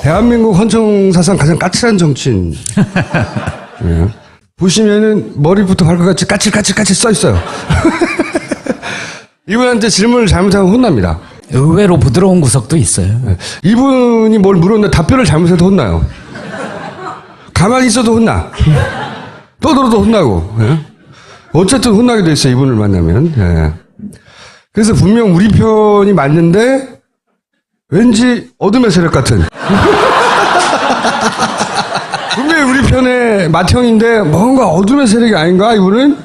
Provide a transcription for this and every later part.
대한민국 헌정 사상 가장 까칠한 정치인. 예. 보시면은 머리부터 발끝까지 까칠까칠 써 있어요. 이분한테 질문을 잘못하면 혼납니다. 의외로 부드러운 구석도 있어요. 예. 이분이 뭘 물었는데 답변을 잘못해도 혼나요. 가만히 있어도 혼나. 떠들어도 혼나고. 예. 어쨌든 혼나게 돼 있어요. 이분을 만나면. 예. 그래서 분명 우리 편이 맞는데 왠지 어둠의 세력 같은. 분명히 우리 편의 맏형인데 뭔가 어둠의 세력이 아닌가 이분은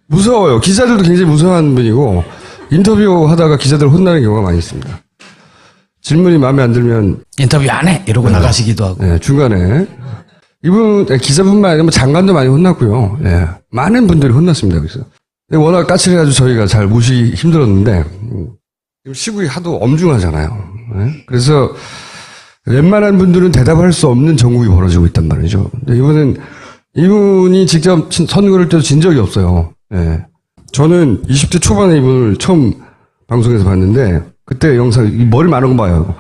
무서워요. 기자들도 굉장히 무서워하는 분이고 인터뷰 하다가 기자들 혼나는 경우가 많이 있습니다. 질문이 마음에 안 들면 인터뷰 안 해! 이러고 나가시기도 하고. 네, 중간에 이분 기자분만 아니라 장관도 많이 혼났고요. 네, 많은 분들이 혼났습니다. 그래서 워낙 까칠해가지고 저희가 잘 모시기 힘들었는데 시국이 하도 엄중하잖아요. 네? 그래서 웬만한 분들은 대답할 수 없는 정국이 벌어지고 있단 말이죠. 근데 이분이 직접 선거를 때도 진 적이 없어요. 예. 저는 20대 초반에 이분을 처음 방송에서 봤는데, 그때 영상, 머리 많은 거 봐요.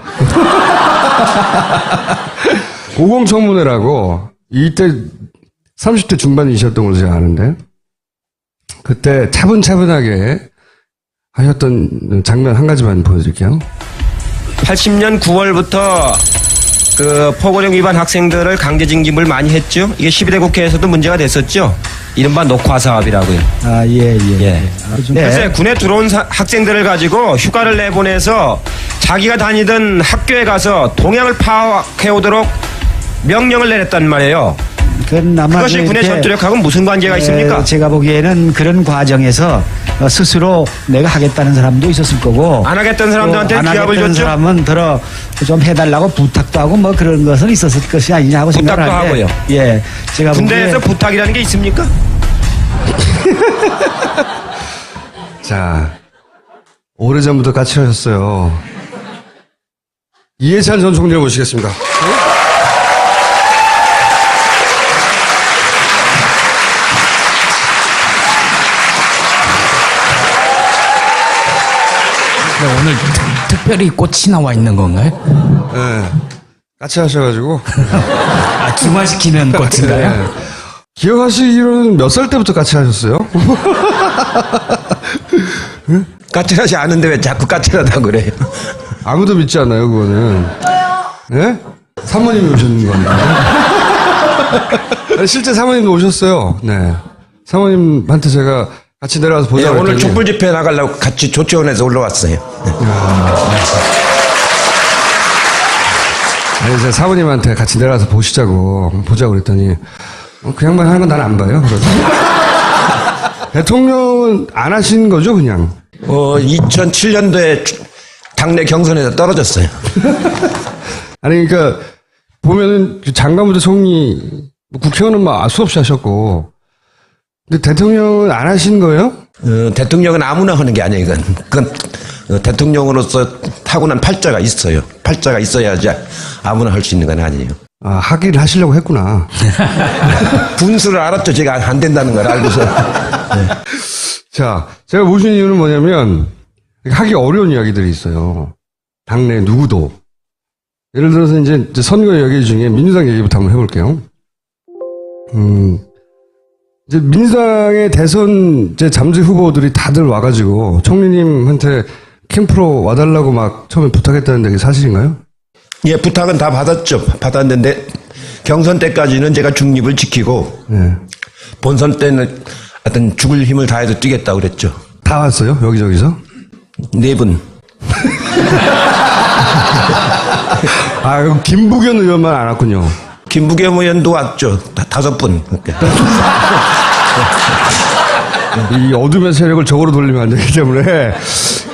고공청문회라고, 이때 30대 중반이셨던 걸로 제가 아는데, 그때 차분차분하게 하셨던 장면 한 가지만 보여드릴게요. 80년 9월부터 그 포고령 위반 학생들을 강제 징집을 많이 했죠. 이게 12대 국회에서도 문제가 됐었죠. 이른바 녹화 사업이라고요. 아, 예. 그래서 군에 들어온 학생들을 가지고 휴가를 내보내서 자기가 다니던 학교에 가서 동향을 파악해 오도록 명령을 내렸단 말이에요. 그것이 군의 전투력하고는 무슨 관계가 있습니까? 제가 보기에는 그런 과정에서 스스로 내가 하겠다는 사람도 있었을 거고 안 하겠다는 사람들한테 기합을 줬죠. 안 하겠다는 사람은 들어 좀 해달라고 부탁도 하고 뭐 그런 것은 있었을 것이 아니냐 하고 부탁도 생각하는데 하고요. 예, 제가 군대에서 부탁이라는 게 있습니까? 자, 오래전부터 까칠하셨어요. 이해찬 전 총리를 모시겠습니다. 오늘 특별히 꽃이 나와 있는 건가요? 네. 까칠하셔가지고. 아, 중화시키는 꽃인가요? 네. 기억하시기로는 몇 살 때부터 까칠하셨어요? 까칠하지 않은데 왜 자꾸 까칠하다고 그래요? 아무도 믿지 않아요, 그거는. 예? 사모님이 오셨는 겁니다. 아니, 실제 사모님도 오셨어요. 네. 사모님한테 제가 같이 내려가서 보자. 예, 오늘 촛불 집회 나가려고 같이 조치원에서 올라왔어요. 아니, 제가 사모님한테 같이 내려가서 보자고 그랬더니, 그 양반 하는 건 난 안 봐요. 그러더니. 대통령은 안 하신 거죠, 그냥? 2007년도에 당내 경선에서 떨어졌어요. 아니, 그러니까, 보면은, 장관부터 총리, 국회의원은 막 수없이 하셨고, 근데 대통령은 안 하신 거예요? 대통령은 아무나 하는 게 아니에요, 이건. 그건 대통령으로서 타고난 팔자가 있어요. 팔자가 있어야지 아무나 할 수 있는 건 아니에요. 아, 하기를 하시려고 했구나. 분수를 알았죠. 제가 안 된다는 걸 알고서. 네. 자, 제가 모신 이유는 뭐냐면, 하기 어려운 이야기들이 있어요. 당내 누구도. 예를 들어서 이제 선거 이야기 중에 민주당 얘기부터 한번 해볼게요. 이제 민주당의 대선 이제 잠재 후보들이 다들 와가지고 총리님한테 캠프로 와달라고 막 처음에 부탁했다는데 그게 사실인가요? 예, 부탁은 다 받았죠. 받았는데 경선 때까지는 제가 중립을 지키고 네. 본선 때는 하여튼 죽을 힘을 다해서 뛰겠다고 그랬죠. 다 왔어요? 여기저기서? 4분. 아, 그럼 김부겸 의원만 안 왔군요. 김부겸 의원도 왔죠. 5분. 이 어둠의 세력을 적으로 돌리면 안 되기 때문에.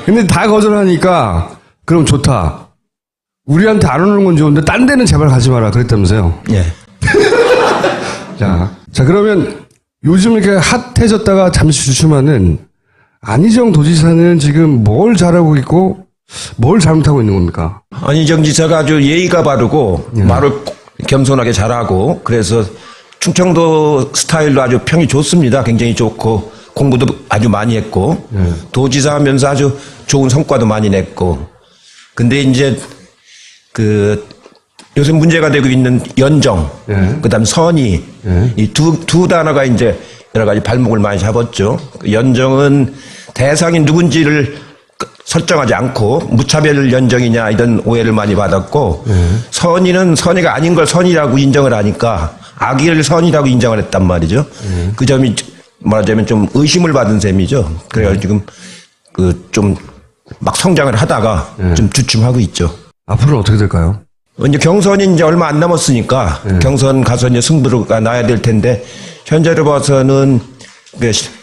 근데 다 거절하니까, 그럼 좋다. 우리한테 안 오는 건 좋은데, 딴 데는 제발 가지 마라. 그랬다면서요. 예. 자, 그러면 요즘 이렇게 핫해졌다가 잠시 주춤하는 안희정 도지사는 지금 뭘 잘하고 있고, 뭘 잘못하고 있는 겁니까? 안희정 지사가 아주 예의가 바르고, 말을 겸손하게 잘하고, 그래서 충청도 스타일로 아주 평이 좋습니다. 굉장히 좋고, 공부도 아주 많이 했고, 도지사 하면서 아주 좋은 성과도 많이 냈고, 근데 이제 요새 문제가 되고 있는 연정, 예. 그다음 선의, 예. 이 두 단어가 이제 여러 가지 발목을 많이 잡았죠. 그 연정은 대상이 누군지를 설정하지 않고 무차별 연정이냐 이런 오해를 많이 받았고, 선의는 선의가 아닌 걸 선의라고 인정을 하니까 악의를 선의라고 인정을 했단 말이죠. 그 점이 말하자면 좀 의심을 받은 셈이죠. 그래가지고 지금 그 좀 막 성장을 하다가 좀 주춤하고 있죠. 앞으로는 어떻게 될까요? 이제 경선이 이제 얼마 안 남았으니까 경선 가서 이제 승부가 나야 될 텐데 현재로 봐서는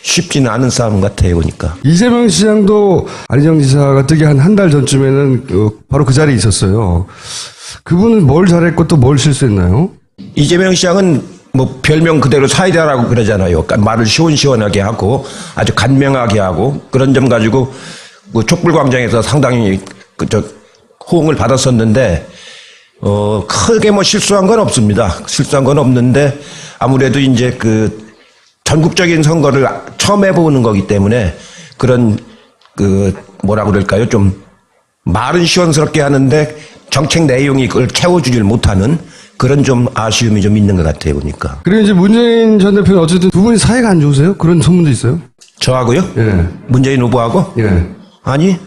쉽지는 않은 싸움 같아요, 보니까. 이재명 시장도 안희정 지사가 뜨기 한 달 전쯤에는 바로 그 자리에 있었어요. 그분은 뭘 잘했고 또 뭘 실수했나요? 이재명 시장은 뭐 별명 그대로 사이다라고 그러잖아요. 그러니까 말을 시원시원하게 하고 아주 간명하게 하고 그런 점 가지고 그 촛불광장에서 상당히 호응을 받았었는데 크게 뭐 실수한 건 없습니다. 실수한 건 없는데 아무래도 이제 그 전국적인 선거를 처음 해보는 거기 때문에 그런 그 뭐라 그럴까요? 좀 말은 시원스럽게 하는데 정책 내용이 그걸 채워주질 못하는 그런 좀 아쉬움이 좀 있는 것 같아요, 보니까. 그리고 이제 문재인 전 대표는 어쨌든 두 분이 사이가 안 좋으세요? 그런 소문도 있어요? 저하고요? 예. 문재인 후보하고? 예. 아니.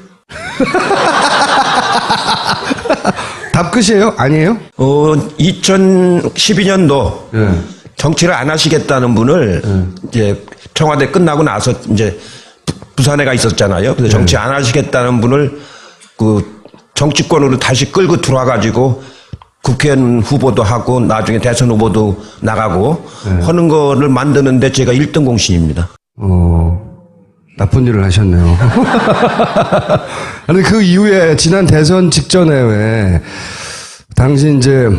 답 끝이에요? 아니에요? 2012년도 예. 정치를 안 하시겠다는 분을 이제 청와대 끝나고 나서 이제 부산에 가 있었잖아요. 그래서 정치 안 하시겠다는 분을 그 정치권으로 다시 끌고 들어와가지고 국회의원 후보도 하고 나중에 대선 후보도 나가고 하는 거를 만드는데 제가 1등 공신입니다. 나쁜 일을 하셨네요. 아니, 그 이후에 지난 대선 직전에 왜 당시 이제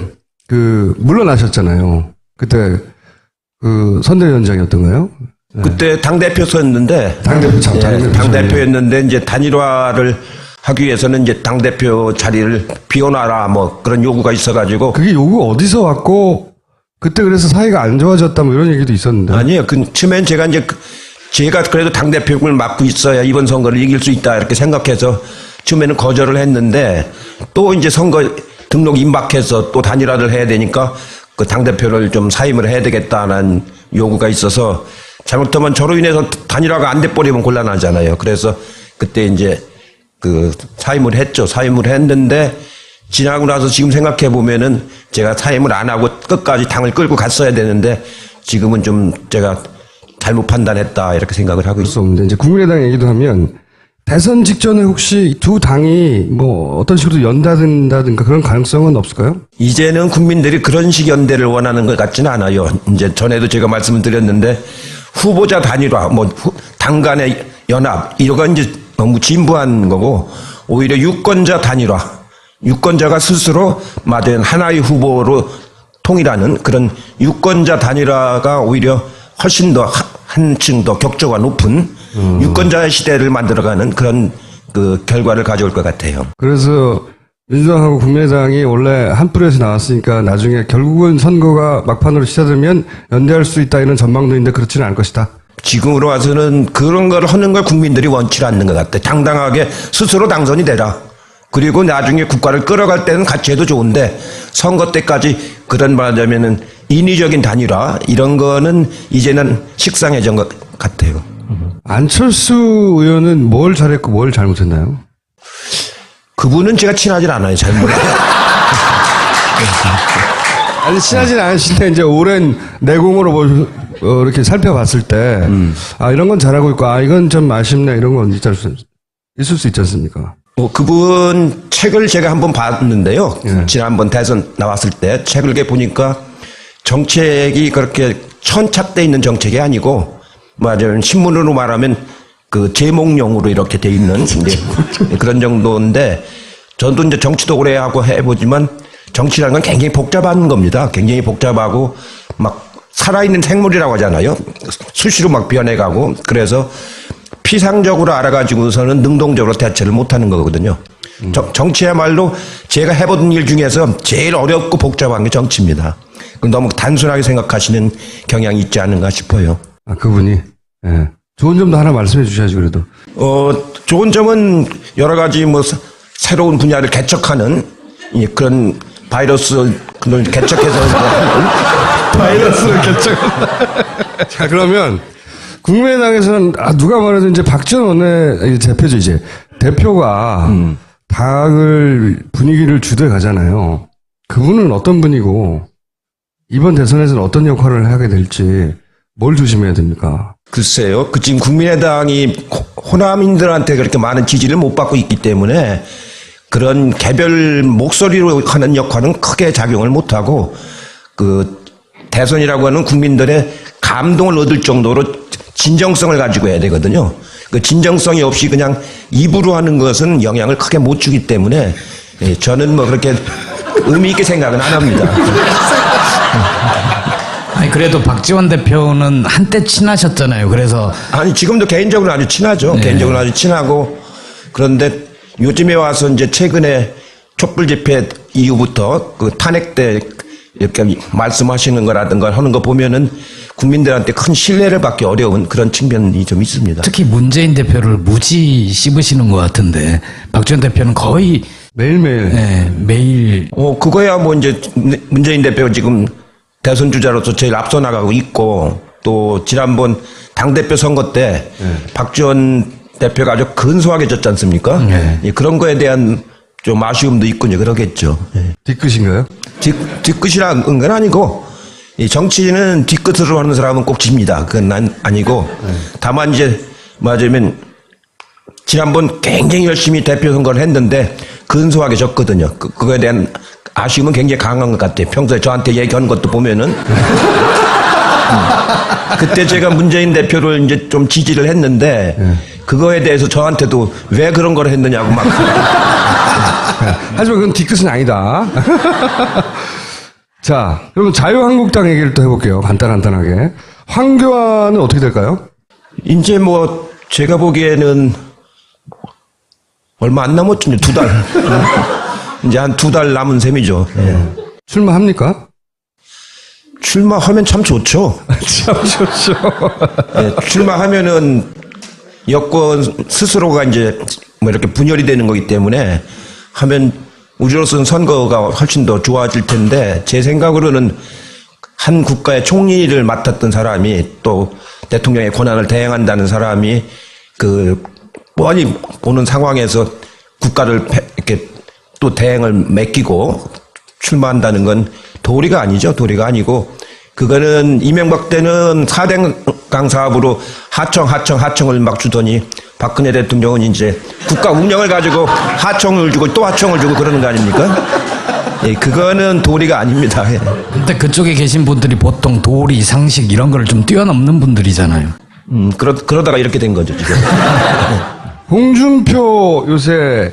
물러나셨잖아요. 그때 선대위원장이었던가요? 그때 당대표였는데 당대표 참 당대표였는데 이제 단일화를 하기 위해서는 이제 당대표 자리를 비워놔라 뭐 그런 요구가 있어가지고 그게 요구 어디서 왔고 그때 그래서 사이가 안 좋아졌다 뭐 이런 얘기도 있었는데. 아니에요. 그 처음엔 제가 그래도 당대표를 맡고 있어야 이번 선거를 이길 수 있다 이렇게 생각해서 처음에는 거절을 했는데 또 이제 선거 등록 임박해서 또 단일화를 해야 되니까 그 당대표를 좀 사임을 해야 되겠다는 요구가 있어서 잘못하면 저로 인해서 단일화가 안 돼버리면 곤란하잖아요. 그래서 그때 이제 그 사임을 했죠. 사임을 했는데 지나고 나서 지금 생각해 보면은 제가 사임을 안 하고 끝까지 당을 끌고 갔어야 되는데 지금은 좀 제가 잘못 판단했다 이렇게 생각을 하고 있습니다. 없는데 이제 국민의당 얘기도 하면 대선 직전에 혹시 두 당이 뭐 어떤 식으로 연다든가 그런 가능성은 없을까요? 이제는 국민들이 그런 식 연대를 원하는 것 같지는 않아요. 이제 전에도 제가 말씀을 드렸는데 후보자 단일화, 뭐 당 간의 연합 이런 이제 너무 진부한 거고 오히려 유권자 단일화, 유권자가 스스로 맞은 하나의 후보로 통일하는 그런 유권자 단일화가 오히려 훨씬 더 한층 더 격조가 높은 유권자의 시대를 만들어가는 그런 그 결과를 가져올 것 같아요. 그래서 민주당하고 국민의당이 원래 한 뿌리에서 나왔으니까 나중에 결국은 선거가 막판으로 시작되면 연대할 수 있다 이런 전망도 있는데 그렇지는 않을 것이다. 지금으로 와서는 그런 걸 하는 걸 국민들이 원치 않는 것 같아요. 당당하게 스스로 당선이 되라. 그리고 나중에 국가를 끌어갈 때는 같이 해도 좋은데 선거 때까지 그런 말하자면은 인위적인 단일화 이런 거는 이제는 식상해진 것 같아요. 안철수 의원은 뭘 잘했고 뭘 잘못했나요? 그분은 제가 친하지 않아요. 잘 몰라요. 아니 친하진 않으신데 이제 오랜 내공으로 이렇게 살펴봤을 때 이런 건 잘하고 있고 이건 좀 아쉽네 이런 건 있을 수 있지 않습니까? 그분 책을 제가 한번 봤는데요. 지난번 대선 나왔을 때 책을 이렇게 보니까 정책이 그렇게 천착돼 있는 정책이 아니고 맞아요. 신문으로 말하면 그 제목용으로 이렇게 돼 있는 이제 그런 정도인데 저도 이제 정치도 오래 하고 해보지만 정치라는 건 굉장히 복잡한 겁니다. 굉장히 복잡하고 막 살아있는 생물이라고 하잖아요. 수시로 막 변해가고 그래서 피상적으로 알아가지고서는 능동적으로 대처를 못하는 거거든요. 정치야말로 제가 해본 일 중에서 제일 어렵고 복잡한 게 정치입니다. 너무 단순하게 생각하시는 경향이 있지 않은가 싶어요. 그분이 예. 좋은 점도 하나 말씀해 주셔야죠 그래도. 좋은 점은 여러 가지 뭐 새로운 분야를 개척하는 그런 바이러스 그걸 개척해서 바이러스를 결정. 자, 그러면 국민의당에서는 누가 말해도 이제 박지원 원내 대표죠, 이제. 대표가 당을 분위기를 주도해 가잖아요. 그분은 어떤 분이고 이번 대선에서는 어떤 역할을 하게 될지 뭘 조심해야 됩니까? 글쎄요. 그 지금 국민의당이 호남인들한테 그렇게 많은 지지를 못 받고 있기 때문에 그런 개별 목소리로 하는 역할은 크게 작용을 못 하고 그 대선이라고 하는 국민들의 감동을 얻을 정도로 진정성을 가지고 해야 되거든요. 그 진정성이 없이 그냥 입으로 하는 것은 영향을 크게 못 주기 때문에 저는 뭐 그렇게 의미 있게 생각은 안 합니다. 아니 그래도 박지원 대표는 한때 친하셨잖아요. 그래서 아니 지금도 개인적으로 아주 친하죠. 개인적으로 아주 친하고 그런데 요즘에 와서 이제 최근에 촛불 집회 이후부터 그 탄핵 때 이렇게 말씀하시는 거라든가 하는 거 보면은 국민들한테 큰 신뢰를 받기 어려운 그런 측면이 좀 있습니다. 특히 문재인 대표를 무지 씹으시는 것 같은데 박지원 대표는 거의 매일매일. 매일 그거야 뭐 이제 문재인 대표가 지금 대선 주자로서 제일 앞서 나가고 있고 또 지난번 당대표 선거 때 박지원 대표가 아주 근소하게 졌지 않습니까? 예, 그런 거에 대한 좀 아쉬움도 있군요. 그러겠죠. 예. 뒤끝인가요? 뒤끝이라는 건 아니고 이 정치인은 뒤끝으로 하는 사람은 꼭 집니다. 그건 아니고 다만 이제 맞으면 지난번 굉장히 열심히 대표 선거를 했는데 근소하게 졌거든요. 그거에 대한 아쉬움은 굉장히 강한 것 같아요. 평소에 저한테 얘기하는 것도 보면은 그때 제가 문재인 대표를 이제 좀 지지를 했는데 그거에 대해서 저한테도 왜 그런 걸 했느냐고 막. 하지만 그건 뒤끝은 아니다. 자, 그러면 자유한국당 얘기를 또 해볼게요. 간단하게. 황교안은 어떻게 될까요? 이제 뭐 제가 보기에는 얼마 안 남았죠. 2달. 이제 한 2달 남은 셈이죠. 출마합니까? 출마하면 참 좋죠. 참 좋죠. 출마하면은 여권 스스로가 이제 뭐 이렇게 분열이 되는 거기 때문에 하면 우리로서는 선거가 훨씬 더 좋아질 텐데 제 생각으로는 한 국가의 총리를 맡았던 사람이 또 대통령의 권한을 대행한다는 사람이 그 뻔히 보는 상황에서 국가를 이렇게 또 대행을 맡기고 출마한다는 건 도리가 아니죠. 도리가 아니고 그거는 이명박 때는 4대강 사업으로 하청을 막 주더니 박근혜 대통령은 이제 국가 운영을 가지고 하청을 주고 또 하청을 주고 그러는 거 아닙니까? 예, 그거는 도리가 아닙니다. 예. 근데 그쪽에 계신 분들이 보통 도리, 상식 이런 걸 좀 뛰어넘는 분들이잖아요. 그러다가 이렇게 된 거죠, 지금. 홍준표 요새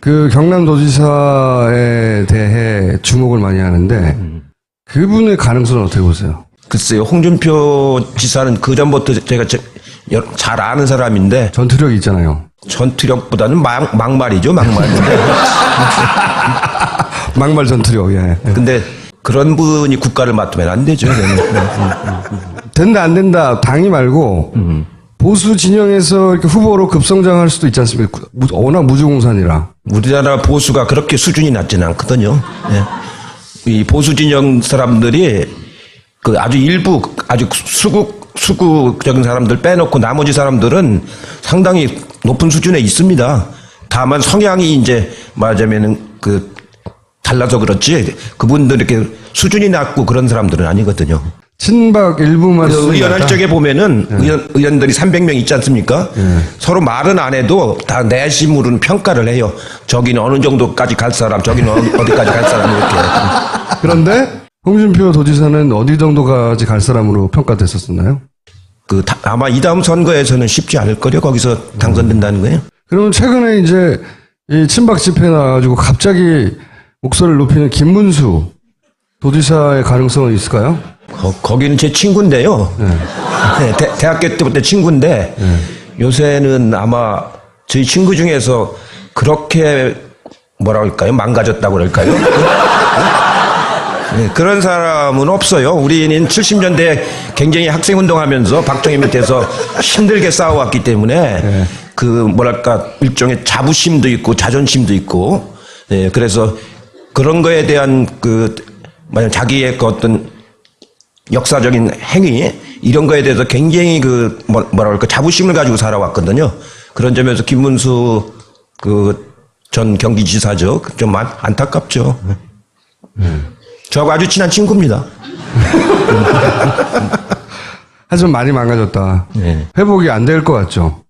그 경남도지사에 대해 주목을 많이 하는데 그분의 가능성은 어떻게 보세요? 글쎄요, 홍준표 지사는 그전부터 제가 잘 아는 사람인데 전투력이 있잖아요. 전투력보다는 막말이죠, 막말인데. 막말 전투력, 예. 근데 그런 분이 국가를 맡으면 안 되죠. 된다, 안 된다, 당이 말고, 보수 진영에서 이렇게 후보로 급성장할 수도 있지 않습니까? 워낙 무주공산이라. 우리나라 보수가 그렇게 수준이 낮지는 않거든요. 예. 이 보수 진영 사람들이 그 아주 일부 아주 수구적인 사람들 빼놓고 나머지 사람들은 상당히 높은 수준에 있습니다. 다만 성향이 이제 말하자면은 그 달라서 그렇지 그분들 이렇게 수준이 낮고 그런 사람들은 아니거든요. 친박 일부만 그 의원할 적에 보면은 의원들이 300명 있지 않습니까? 서로 말은 안 해도 다 내심으로는 평가를 해요. 저기는 어느 정도까지 갈 사람, 저기는 어디까지 갈 사람 이렇게. 그런데 홍준표 도지사는 어디 정도까지 갈 사람으로 평가됐었나요? 아마 이 다음 선거에서는 쉽지 않을 거요. 거기서 당선된다는 거예요. 그러면 최근에 이제 이 친박 집회 나와가지고 갑자기 목소리를 높이는 김문수 도지사의 가능성은 있을까요? 거기는 제 친구인데요. 네, 대학교 때부터 친구인데 요새는 아마 저희 친구 중에서 그렇게 뭐라 할까요? 망가졌다고 그럴까요? 네, 그런 사람은 없어요. 우리는 70년대 굉장히 학생운동하면서 박정희 밑에서 힘들게 싸워왔기 때문에 그 뭐랄까 일종의 자부심도 있고 자존심도 있고 그래서 그런 거에 대한 만약 자기의 그 어떤 역사적인 행위 이런 거에 대해서 굉장히 뭐라 그럴까 자부심을 가지고 살아왔거든요. 그런 점에서 김문수 전 경기지사죠. 좀 안타깝죠. 저하고 아주 친한 친구입니다. 하지만 많이 망가졌다. 네. 회복이 안 될 것 같죠.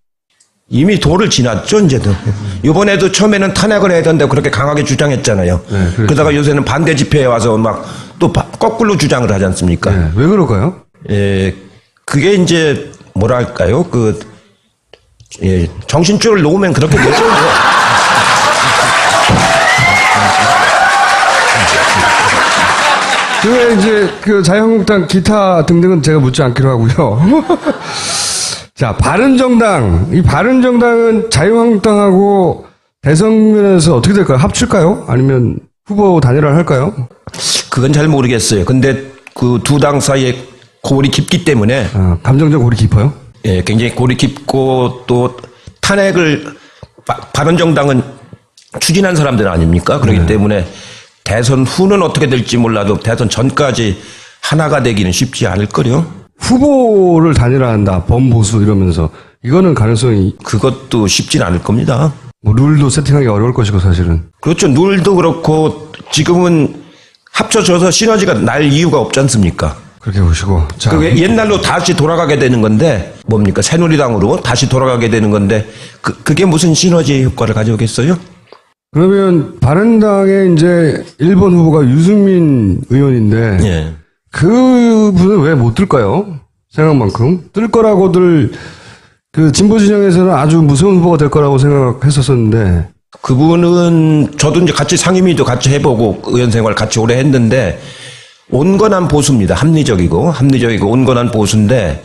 이미 도를 지났죠, 이제도. 이번에도 처음에는 탄핵을 해야 된다고 그렇게 강하게 주장했잖아요. 네, 그렇죠. 그러다가 요새는 반대 집회에 와서 막 또 거꾸로 주장을 하지 않습니까? 네. 왜 그럴까요? 예, 그게 이제 뭐랄까요? 정신줄을 놓으면 그렇게 되죠. 그 이제 자유한국당 기타 등등은 제가 묻지 않기로 하고요. 자, 바른정당. 이 바른정당은 자유한국당하고 대선면에서 어떻게 될까요? 합칠까요? 아니면 후보 단일화를 할까요? 그건 잘 모르겠어요. 근데 그 두 당 사이에 골이 깊기 때문에 감정적 골이 깊어요? 예, 굉장히 골이 깊고 또 탄핵을 바른정당은 추진한 사람들 아닙니까? 그렇기 때문에 대선 후는 어떻게 될지 몰라도 대선 전까지 하나가 되기는 쉽지 않을 거요. 후보를 단일화한다. 범보수 이러면서 이거는 가능성이 그것도 쉽진 않을 겁니다. 뭐 룰도 세팅하기 어려울 것이고 사실은. 그렇죠. 룰도 그렇고 지금은 합쳐져서 시너지가 날 이유가 없지 않습니까? 그렇게 보시고. 자, 그게 옛날로 다시 돌아가게 되는 건데 뭡니까? 새누리당으로 다시 돌아가게 되는 건데 그게 무슨 시너지 효과를 가져오겠어요? 그러면 바른당의 이제 1번 후보가 유승민 의원인데 예. 그분은 왜 못 뜰까요? 생각만큼 뜰 거라고들 진보 진영에서는 아주 무서운 후보가 될 거라고 생각했었었는데 그분은 저도 이제 같이 상임위도 같이 해보고 의원 생활 같이 오래 했는데 온건한 보수입니다. 합리적이고 온건한 보수인데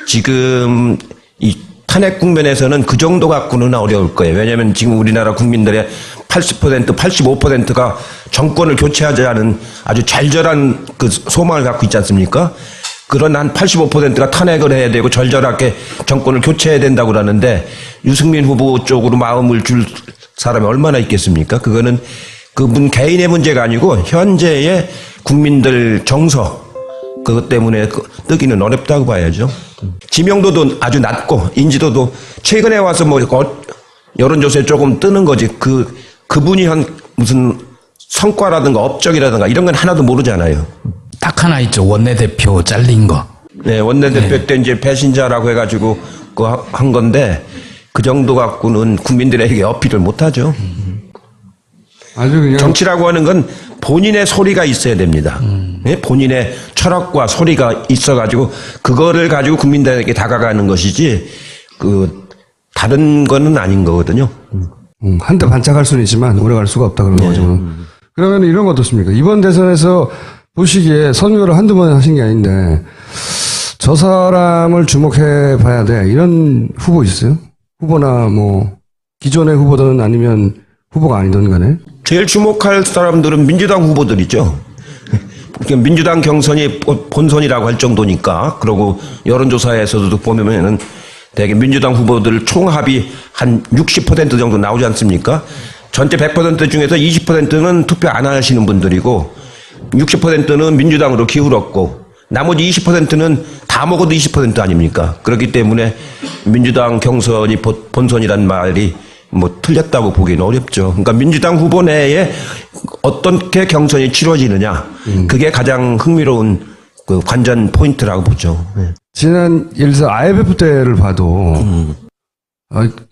지금 이 탄핵 국면에서는 그 정도 갖고는 어려울 거예요. 왜냐하면 지금 우리나라 국민들의 80%, 85%가 정권을 교체하자는 아주 절절한 소망을 갖고 있지 않습니까? 그런 한 85%가 탄핵을 해야 되고 절절하게 정권을 교체해야 된다고 그러는데 유승민 후보 쪽으로 마음을 줄 사람이 얼마나 있겠습니까? 그거는 그분 개인의 문제가 아니고 현재의 국민들 정서 그것 때문에 뜨기는 어렵다고 봐야죠. 지명도도 아주 낮고 인지도도 최근에 와서 뭐 여론조사에 조금 뜨는 거지 그분이 한 무슨 성과라든가 업적이라든가 이런 건 하나도 모르잖아요. 딱 하나 있죠. 원내대표 잘린 거. 네, 원내대표 때 이제 배신자라고 해가지고 한 건데 그 정도 갖고는 국민들에게 어필을 못하죠. 아주 그냥 정치라고 하는 건 본인의 소리가 있어야 됩니다. 네? 본인의 철학과 소리가 있어가지고 그거를 가지고 국민들에게 다가가는 것이지 다른 거는 아닌 거거든요. 한때 반짝할 수는 있지만 오래 갈 수가 없다 그런 거죠. 그러면 이런 거 어떻습니까? 이번 대선에서 보시기에 선거를 한두 번 하신 게 아닌데 저 사람을 주목해 봐야 돼. 이런 후보 있어요? 후보나 뭐 기존의 후보든 아니면 후보가 아니든 간에. 제일 주목할 사람들은 민주당 후보들이죠. 민주당 경선이 본선이라고 할 정도니까. 그리고 여론조사에서도 보면은 대개 민주당 후보들 총합이 한 60% 정도 나오지 않습니까? 전체 100% 중에서 20%는 투표 안 하시는 분들이고 60%는 민주당으로 기울었고 나머지 20%는 다 먹어도 20% 아닙니까? 그렇기 때문에 민주당 경선이 본선이란 말이 뭐 틀렸다고 보기는 어렵죠. 그러니까 민주당 후보 내에 어떻게 경선이 치러지느냐 그게 가장 흥미로운 관전 포인트라고 보죠. 네. 지난 예를 들어서 IMF 때를 봐도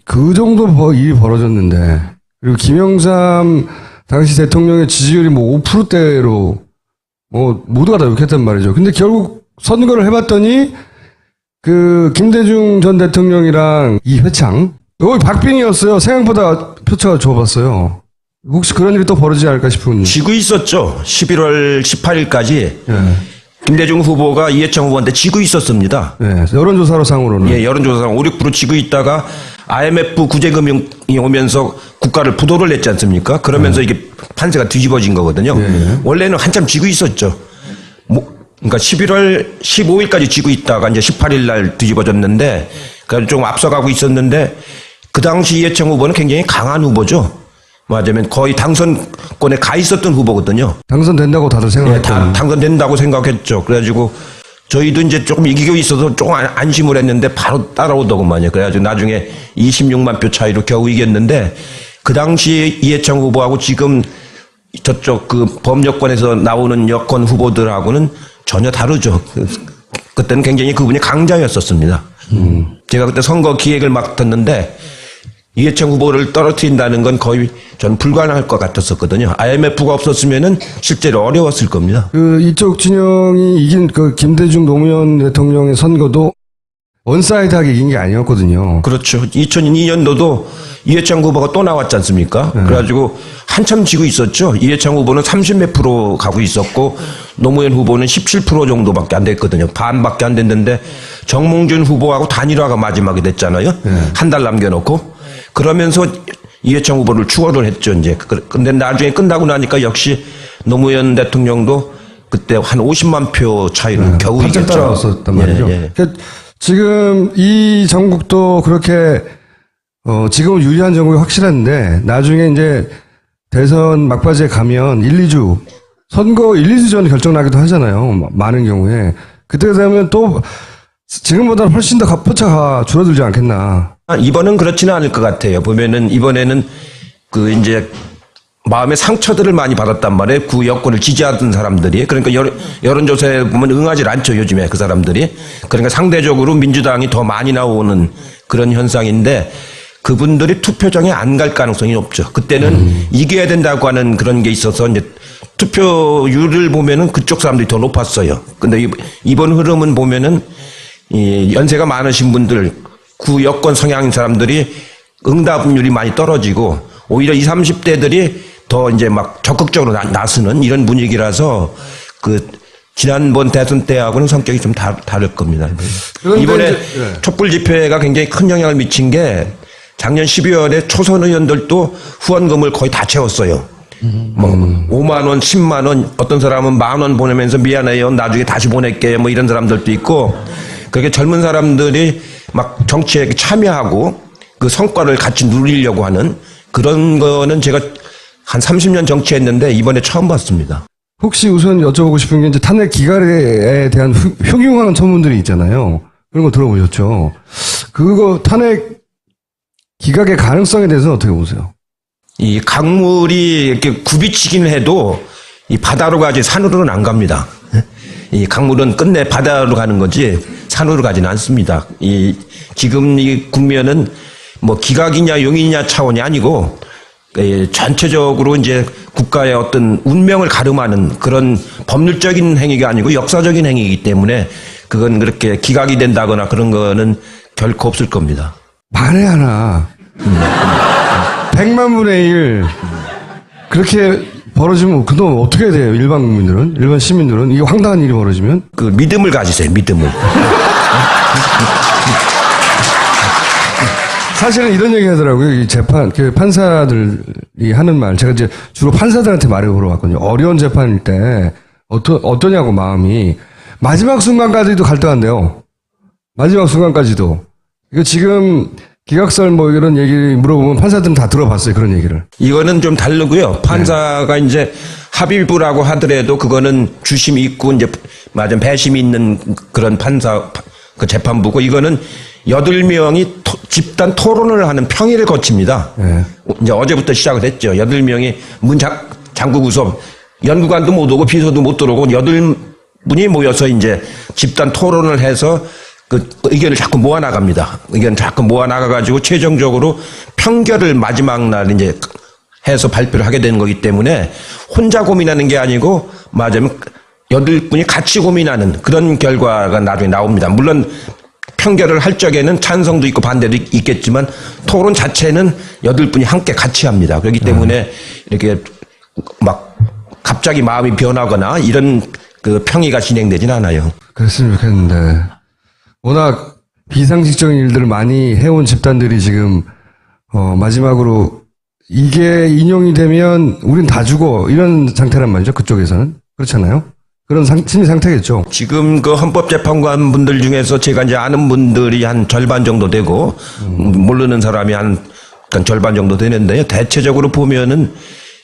그 정도 일이 벌어졌는데 그리고 김영삼 당시 대통령의 지지율이 뭐 5%대로 뭐 모두가 다 욕했단 말이죠. 근데 결국 선거를 해봤더니 김대중 전 대통령이랑 이회창 여기 박빙이었어요. 생각보다 표차가 좁았어요. 혹시 그런 일이 또 벌어지지 않을까 싶은. 지고 있었죠. 11월 18일까지 김대중 후보가 이해창 후보한테 지고 있었습니다. 네, 여론조사로 상으로는. 예, 여론조사상 5, 6% 지고 있다가 IMF 구제금융이 오면서 국가를 부도를 냈지 않습니까? 그러면서 이게 판세가 뒤집어진 거거든요. 원래는 한참 지고 있었죠. 그러니까 11월 15일까지 지고 있다가 이제 18일 날 뒤집어졌는데, 그러니까 좀 앞서가고 있었는데, 그 당시 이해창 후보는 굉장히 강한 후보죠. 맞으면 거의 당선권에 가 있었던 후보거든요. 당선된다고 다들 예, 생각했던. 당선된다고 생각했죠. 그래가지고 저희도 이제 조금 이기고 있어서 조금 안심을 했는데 바로 따라오더구만요. 그래가지고 나중에 26만 표 차이로 겨우 이겼는데 그 당시 이해창 후보하고 지금 저쪽 그 범여권에서 나오는 여권 후보들하고는 전혀 다르죠. 그때는 굉장히 그분이 강자였었습니다. 제가 그때 선거 기획을 맡았는데 이해창 후보를 떨어뜨린다는 건 거의 전 불가능할 것 같았었거든요. IMF가 없었으면은 실제로 어려웠을 겁니다. 그 이쪽 진영이 이긴 그 김대중 노무현 대통령의 선거도 원사이드하게 이긴 게 아니었거든요. 그렇죠. 2002년도도 이해창 후보가 또 나왔지 않습니까? 그래가지고 한참 지고 있었죠. 이해창 후보는 30몇 프로 가고 있었고 노무현 후보는 17% 정도밖에 안 됐거든요. 반밖에 안 됐는데 정몽준 후보하고 단일화가 마지막에 됐잖아요. 한 달 남겨놓고. 그러면서 이해창 후보를 추월을 했죠, 이제. 근데 나중에 끝나고 나니까 역시 노무현 대통령도 그때 한 50만 표 차이를 겨우 바짝 이겼죠. 따라왔었단 말이죠. 예, 예. 그러니까 지금 이 정국도 그렇게 지금은 유리한 정국이 확실한데 나중에 이제 대선 막바지에 가면 1, 2주 선거 1, 2주 전에 결정나기도 하잖아요. 많은 경우에 그때 되면 또 지금보다는 훨씬 더 표차가 줄어들지 않겠나. 이번은 그렇지는 않을 것 같아요. 보면은 이번에는 그 이제 마음의 상처들을 많이 받았단 말이에요. 그 여권을 지지하던 사람들이. 그러니까 여론조사에 보면 응하지 않죠, 요즘에 그 사람들이. 그러니까 상대적으로 민주당이 더 많이 나오는 그런 현상인데 그분들이 투표장에 안 갈 가능성이 없죠. 그때는 이겨야 된다고 하는 그런 게 있어서 이제 투표율을 보면은 그쪽 사람들이 더 높았어요. 근데 이번 흐름은 보면은 이 연세가 많으신 분들, 구 여권 성향인 사람들이 응답률이 많이 떨어지고 오히려 20, 30대들이 더 이제 막 적극적으로 나서는 이런 분위기라서 그 지난번 대선 때하고는 성격이 좀 다를 겁니다. 이번에 촛불 집회가 굉장히 큰 영향을 미친 게 작년 12월에 초선 의원들도 후원금을 거의 다 채웠어요. 뭐 5만 원, 10만 원, 어떤 사람은 10,000원 보내면서 미안해요, 나중에 다시 보낼게요, 뭐 이런 사람들도 있고. 그렇게 젊은 사람들이 막 정치에 참여하고 그 성과를 같이 누리려고 하는 그런 거는 제가 한 30년 정치했는데 이번에 처음 봤습니다. 혹시 우선 여쭤보고 싶은 게 이제 탄핵 기각에 대한 흉흉한 소문들이 있잖아요. 그런 거 들어보셨죠? 그거 탄핵 기각의 가능성에 대해서는 어떻게 보세요? 이 강물이 이렇게 굽이치기는 해도 이 바다로 가지 산으로는 안 갑니다. 이 강물은 끝내 바다로 가는 거지 산으로 가지는 않습니다. 지금 이 국면은 뭐 기각이냐 용이냐 차원이 아니고 전체적으로 이제 국가의 어떤 운명을 가름하는 그런 법률적인 행위가 아니고 역사적인 행위이기 때문에 그건 그렇게 기각이 된다거나 그런 거는 결코 없을 겁니다. 만에 하나 100만 분의 1 그렇게 벌어지면 그동안 어떻게 해야 돼요? 일반 국민들은? 일반 시민들은? 이게 황당한 일이 벌어지면? 그 믿음을 가지세요. 믿음을. 사실은 이런 얘기 하더라고요. 이 재판, 그 판사들이 하는 말. 제가 이제 주로 판사들한테 말을 걸어왔거든요. 어려운 재판일 때, 어떠냐고 마음이. 마지막 순간까지도 갈등한대요. 마지막 순간까지도. 이거 지금 기각설 뭐 이런 얘기 물어보면 판사들은 다 들어봤어요. 그런 얘기를. 이거는 좀 다르고요. 판사가 이제 합의부라고 하더라도 그거는 주심이 있고 이제 맞은 배심이 있는 그런 판사, 그 재판부고 이거는 8명이 집단 토론을 하는 평의를 거칩니다. 네. 이제 어제부터 시작을 했죠. 8명이 문 잠그고서 연구관도 못 오고 비서도 못 들어오고 8분이 모여서 이제 집단 토론을 해서 그 의견을 자꾸 모아나갑니다. 의견을 자꾸 모아나가가지고 최종적으로 평결을 마지막 날 이제 해서 발표를 하게 되는 거기 때문에 혼자 고민하는 게 아니고 맞으면 8분이 같이 고민하는 그런 결과가 나중에 나옵니다. 물론 평결을 할 적에는 찬성도 있고 반대도 있겠지만 토론 자체는 8분이 함께 같이 합니다. 그렇기 때문에 이렇게 막 갑자기 마음이 변하거나 이런 그 평의가 진행되진 않아요. 그랬으면 좋겠는데. 워낙 비상식적인 일들을 많이 해온 집단들이 지금, 마지막으로 이게 인용이 되면 우린 다 죽어. 이런 상태란 말이죠. 그쪽에서는. 그렇잖아요. 그런 심리 상태겠죠. 지금 그 헌법재판관 분들 중에서 제가 이제 아는 분들이 한 절반 정도 되고, 모르는 사람이 한 그러니까 절반 정도 되는데요. 대체적으로 보면은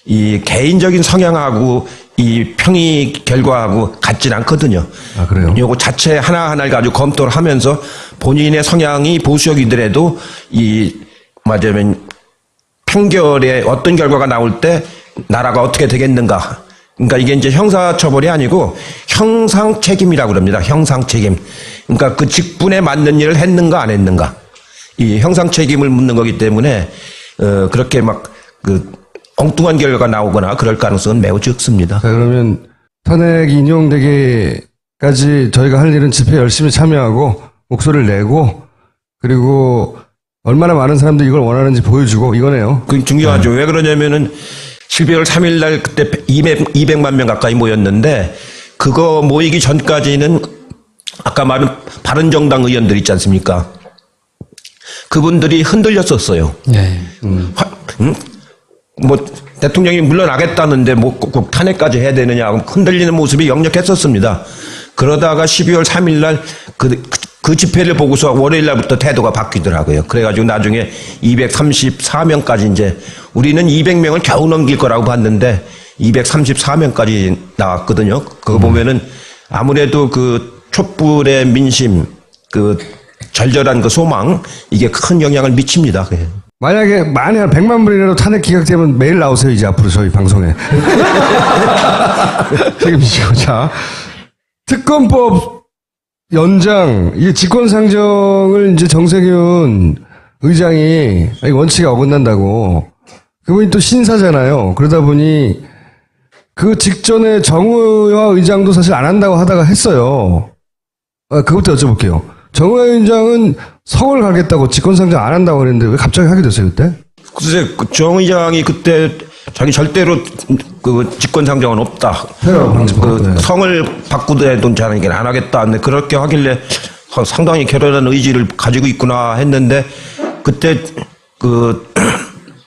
이 개인적인 성향하고 이 평의 결과하고 같진 않거든요. 아, 그래요? 요거 자체 하나하나를 가지고 검토를 하면서 본인의 성향이 보수적이더라도 이 맞으면 판결에 어떤 결과가 나올 때 나라가 어떻게 되겠는가. 그러니까 이게 이제 형사처벌이 아니고 형상 책임이라고 그럽니다. 형상 책임. 그러니까 그 직분에 맞는 일을 했는가 안 했는가. 이 형상 책임을 묻는 거기 때문에 그렇게 막 그 엉뚱한 결과가 나오거나 그럴 가능성은 매우 적습니다. 자, 그러면 탄핵 인용되기까지 저희가 할 일은 집회에 열심히 참여하고 목소리를 내고 그리고 얼마나 많은 사람들이 이걸 원하는지 보여주고 이거네요. 그 중요하죠. 왜 그러냐면은 12월 3일 날 그때 200만 명 가까이 모였는데 그거 모이기 전까지는 아까 말한 바른정당 의원들 있지 않습니까? 그분들이 흔들렸었어요. 네. 뭐 대통령이 물러나겠다는데 뭐 꼭 탄핵까지 해야 되느냐 흔들리는 모습이 역력했었습니다. 그러다가 12월 3일 날 그 집회를 보고서 월요일 날부터 태도가 바뀌더라고요. 그래가지고 나중에 234명까지 이제 우리는 200명을 겨우 넘길 거라고 봤는데 234명까지 나왔거든요. 그거 보면은 아무래도 그 촛불의 민심, 그 절절한 그 소망 이게 큰 영향을 미칩니다. 만약에 한 100만 분이라도 탄핵 기각되면 매일 나오세요. 이제 앞으로 저희 방송에. 책임지시고. 자, 특검법 연장, 이게 직권상정을 이제 정세균 의장이 원칙에 어긋난다고. 그분이 또 신사잖아요. 그러다 보니 그 직전에 정의화 의장도 사실 안 한다고 하다가 했어요. 그것도 여쭤볼게요. 정의화 의장은 성을 가겠다고 직권상정 안 한다고 그랬는데 왜 갑자기 하게 됐어요, 그때? 글쎄, 정 의장이 그때 자기 절대로 그 직권상정은 없다. 그 성을 바꾸더라도 자기는 안 하겠다. 근데 그렇게 하길래 상당히 결연한 의지를 가지고 있구나 했는데 그때 그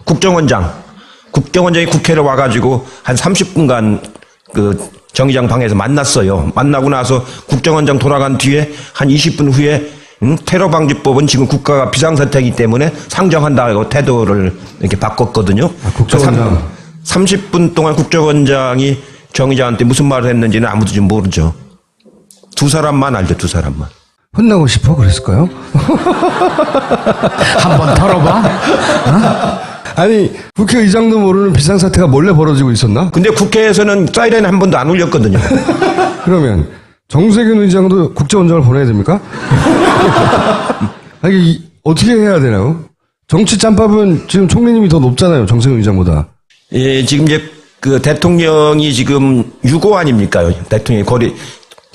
국정원장이 국회로 와가지고 한 30분간 그 정 의장 방에서 만났어요. 만나고 나서 국정원장 돌아간 뒤에 한 20분 후에 테러방지법은 지금 국가가 비상사태이기 때문에 상정한다고 태도를 이렇게 바꿨거든요. 국정원장. 30분 동안 국정원장이 정 의장한테 무슨 말을 했는지는 아무도 지금 모르죠. 두 사람만 알죠, 두 사람만. 혼나고 싶어 그랬을까요? 한번 털어봐. 아니 국회의장도 모르는 비상사태가 몰래 벌어지고 있었나? 근데 국회에서는 사이렌 한 번도 안 울렸거든요. 그러면 정세균 의장도 국정원장을 보내야 됩니까? 아니 어떻게 해야 되나요? 정치 짬밥은 지금 총리님이 더 높잖아요. 정세균 의장보다. 예, 지금 이제 그 대통령이 지금 유고 아닙니까? 대통령이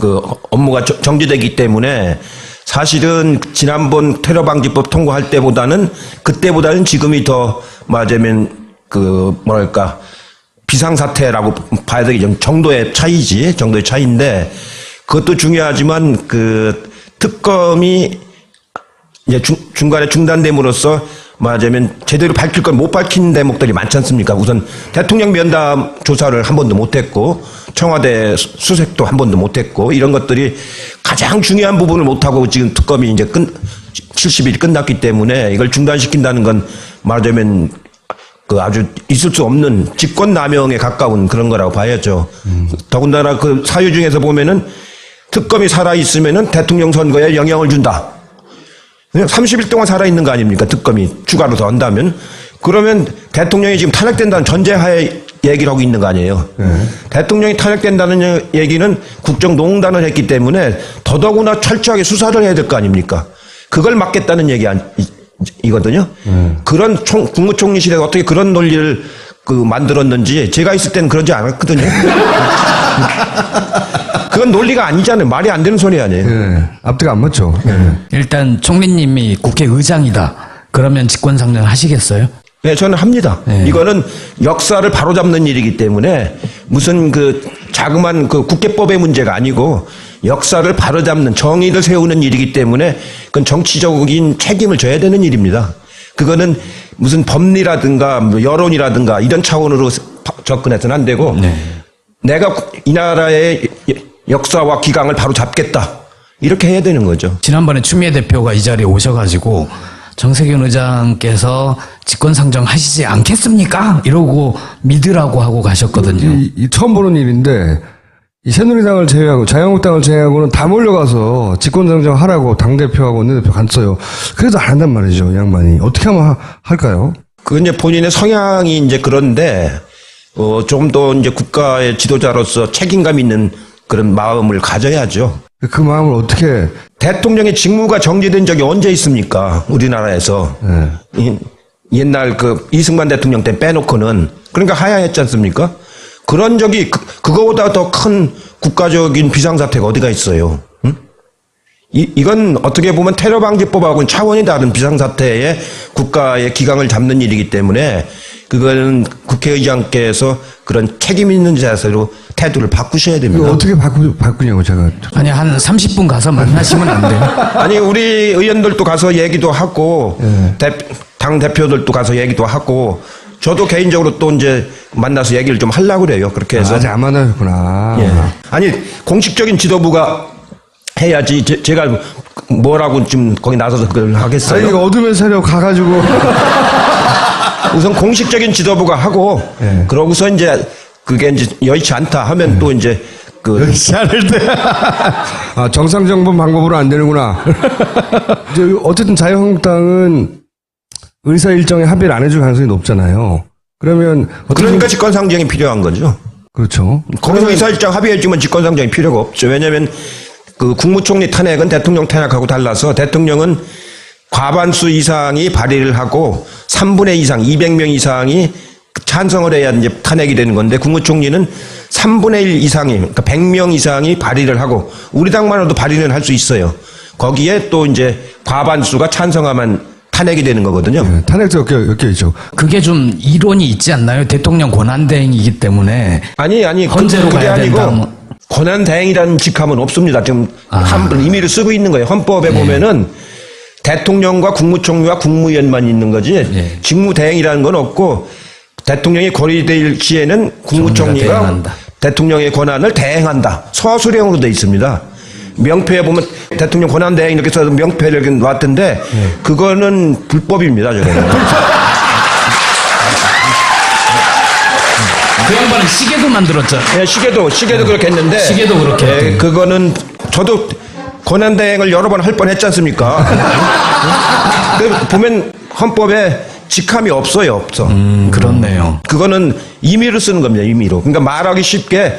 그 업무가 정지되기 때문에 사실은 지난번 테러방지법 통과할 그때보다는 지금이 더 맞으면 그 뭐랄까 비상사태라고 봐야 되겠죠. 정도의 차이인데 그것도 중요하지만 그 특검이 이제 중간에 중단됨으로써 말하자면 제대로 밝힐 걸 못 밝힌 대목들이 많지 않습니까? 우선 대통령 면담 조사를 한 번도 못했고 청와대 수색도 한 번도 못했고 이런 것들이 가장 중요한 부분을 못하고 지금 특검이 이제 70일이 끝났기 때문에 이걸 중단시킨다는 건 말하자면 그 아주 있을 수 없는 직권남용에 가까운 그런 거라고 봐야죠. 더군다나 그 사유 중에서 보면은 특검이 살아있으면은 대통령 선거에 영향을 준다. 그냥 30일 동안 살아있는 거 아닙니까? 특검이 추가로 더 한다면. 그러면 대통령이 지금 탄핵된다는 전제하에 얘기를 하고 있는 거 아니에요. 대통령이 탄핵된다는 얘기는 국정농단을 했기 때문에 더더구나 철저하게 수사를 해야 될 거 아닙니까? 그걸 막겠다는 얘기이거든요. 그런 국무총리실에 어떻게 그런 논리를 만들었는지 제가 있을 때는 그런지 않았거든요. 그건 논리가 아니잖아요. 말이 안 되는 소리 아니에요. 네, 앞뒤가 안 맞죠. 일단 총리님이 국회의장이다. 그러면 직권상정 하시겠어요? 네, 저는 합니다. 네. 이거는 역사를 바로잡는 일이기 때문에 무슨 그 자그만 그 국회법의 문제가 아니고 역사를 바로잡는 정의를 세우는 일이기 때문에 그건 정치적인 책임을 져야 되는 일입니다. 그거는 무슨 법리라든가 여론이라든가 이런 차원으로 접근해서는 안 되고 내가 이 나라의 역사와 기강을 바로 잡겠다. 이렇게 해야 되는 거죠. 지난번에 추미애 대표가 이 자리에 오셔가지고 정세균 의장께서 직권상정 하시지 않겠습니까? 이러고 믿으라고 하고 가셨거든요. 이 처음 보는 일인데 이 새누리당을 제외하고 자유한국당을 제외하고는 다 몰려가서 직권상정 하라고 당대표하고 원내대표 갔어요. 그래도 안 한단 말이죠, 이 양반이. 어떻게 하면 할까요? 그 이제 본인의 성향이 이제 그런데 좀 더 이제 국가의 지도자로서 책임감 있는 그런 마음을 가져야죠. 그 마음을 어떻게 대통령의 직무가 정지된 적이 언제 있습니까? 우리나라에서. 옛날 그 이승만 대통령 때 빼놓고는 그러니까 하야했지 않습니까? 그런 적이 그거보다 더 큰 국가적인 비상사태가 어디가 있어요? 응? 이건 어떻게 보면 테러방지법하고는 차원이 다른 비상사태에 국가의 기강을 잡는 일이기 때문에 그거는 국회의장께서 그런 책임 있는 자세로 태도를 바꾸셔야 이거 됩니다. 어떻게 바꾸냐고 제가. 아니 한 30분 가서 만나시면 안 돼요? 아니 우리 의원들도 가서 얘기도 하고 당 대표들도 가서 얘기도 하고 저도 개인적으로 또 이제 만나서 얘기를 좀 하려고 그래요. 그렇게 해서 아직 안 만나셨구나. 예. 아니 공식적인 지도부가 해야지 제가 뭐라고 좀 거기 나서서 그걸 하겠어요. 아니 이거 어둠의 세력 가가지고 우선 공식적인 지도부가 하고 그러고서 이제 그게 이제 여의치 않다 하면 또 이제 그 아, 정상정본 방법으로 안 되는구나. 이제 어쨌든 자유한국당은 의사 일정에 합의를 안 해줄 가능성이 높잖아요. 그러면 그러니까 직권상정이 필요한 거죠. 그렇죠. 거기서 의사일정 합의해주면 직권상정이 필요가 없죠. 왜냐하면 그 국무총리 탄핵은 대통령 탄핵하고 달라서 대통령은 과반수 이상이 발의를 하고 3분의 2 이상, 200명 이상이 찬성을 해야 이제 탄핵이 되는 건데 국무총리는 3분의 1 이상이, 그러니까 100명 이상이 발의를 하고 우리 당만으로도 발의는 할 수 있어요. 거기에 또 이제 과반수가 찬성하면 탄핵이 되는 거거든요. 네, 탄핵도 엮여 있죠. 그게 좀 이론이 있지 않나요? 대통령 권한대행이기 때문에 아니 헌재로 그게 가야 아니고 된다. 뭐. 권한대행이라는 직함은 없습니다. 지금 임의를 쓰고 있는 거예요. 헌법에 보면은 대통령과 국무총리와 국무위원만 있는 거지 직무대행이라는 건 없고 대통령이 거리될 시에는 국무총리가 대행한다. 대통령의 권한을 대행한다. 서술형으로 돼 있습니다. 명패에 보면 대통령 권한대행 이렇게 써서 명패를 이렇게 놨던데 그거는 불법입니다. 저거는. 그 양반은 시계도 만들었죠. 예, 시계도 그렇게 했는데 시계도 그렇게 했대요. 그거는 저도 권한대행을 여러 번 할 뻔했지 않습니까? 그 보면 헌법에 직함이 없어요, 없어. 그렇네요. 그거는 임의로 쓰는 겁니다, 임의로. 그러니까 말하기 쉽게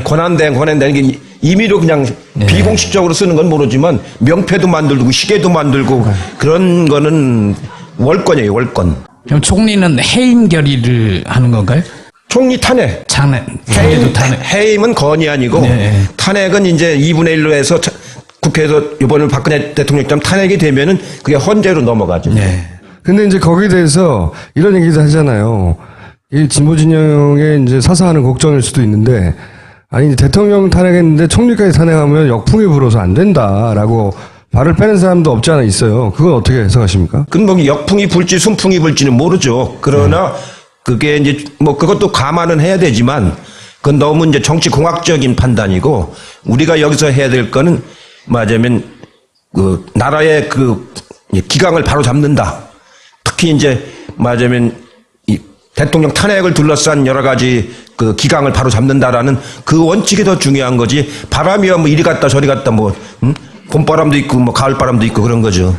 권한대행 이게 임의로 그냥 비공식적으로 쓰는 건 모르지만 명패도 만들고 시계도 만들고 그런 거는 월권이에요, 월권. 그럼 총리는 해임 결의를 하는 건가요? 총리 탄핵. 총리도 탄핵. 해임은 건이 아니고 네. 탄핵은 이제 2분의 1로 해서 국회에서 이번에 박근혜 대통령처럼 탄핵이 되면은 그게 헌재로 넘어가죠. 네. 근데 이제 거기에 대해서 이런 얘기도 하잖아요. 이 진보 진영의 이제 사사하는 걱정일 수도 있는데, 아니, 대통령 탄핵했는데 총리까지 탄핵하면 역풍이 불어서 안 된다라고 발을 빼는 사람도 없지 않아 있어요. 그건 어떻게 해석하십니까? 그럼 뭐 역풍이 불지 순풍이 불지는 모르죠. 그러나 그게 이제 뭐 그것도 감안은 해야 되지만 그건 너무 이제 정치 공학적인 판단이고 우리가 여기서 해야 될 거는 말하자면 그 나라의 그 기강을 바로 잡는다. 특히 이제 말하자면 이 대통령 탄핵을 둘러싼 여러 가지 그 기강을 바로 잡는다라는 그 원칙이 더 중요한 거지. 바람이야 뭐 이리 갔다 저리 갔다 뭐 봄바람도 있고 뭐 가을바람도 있고 그런 거죠.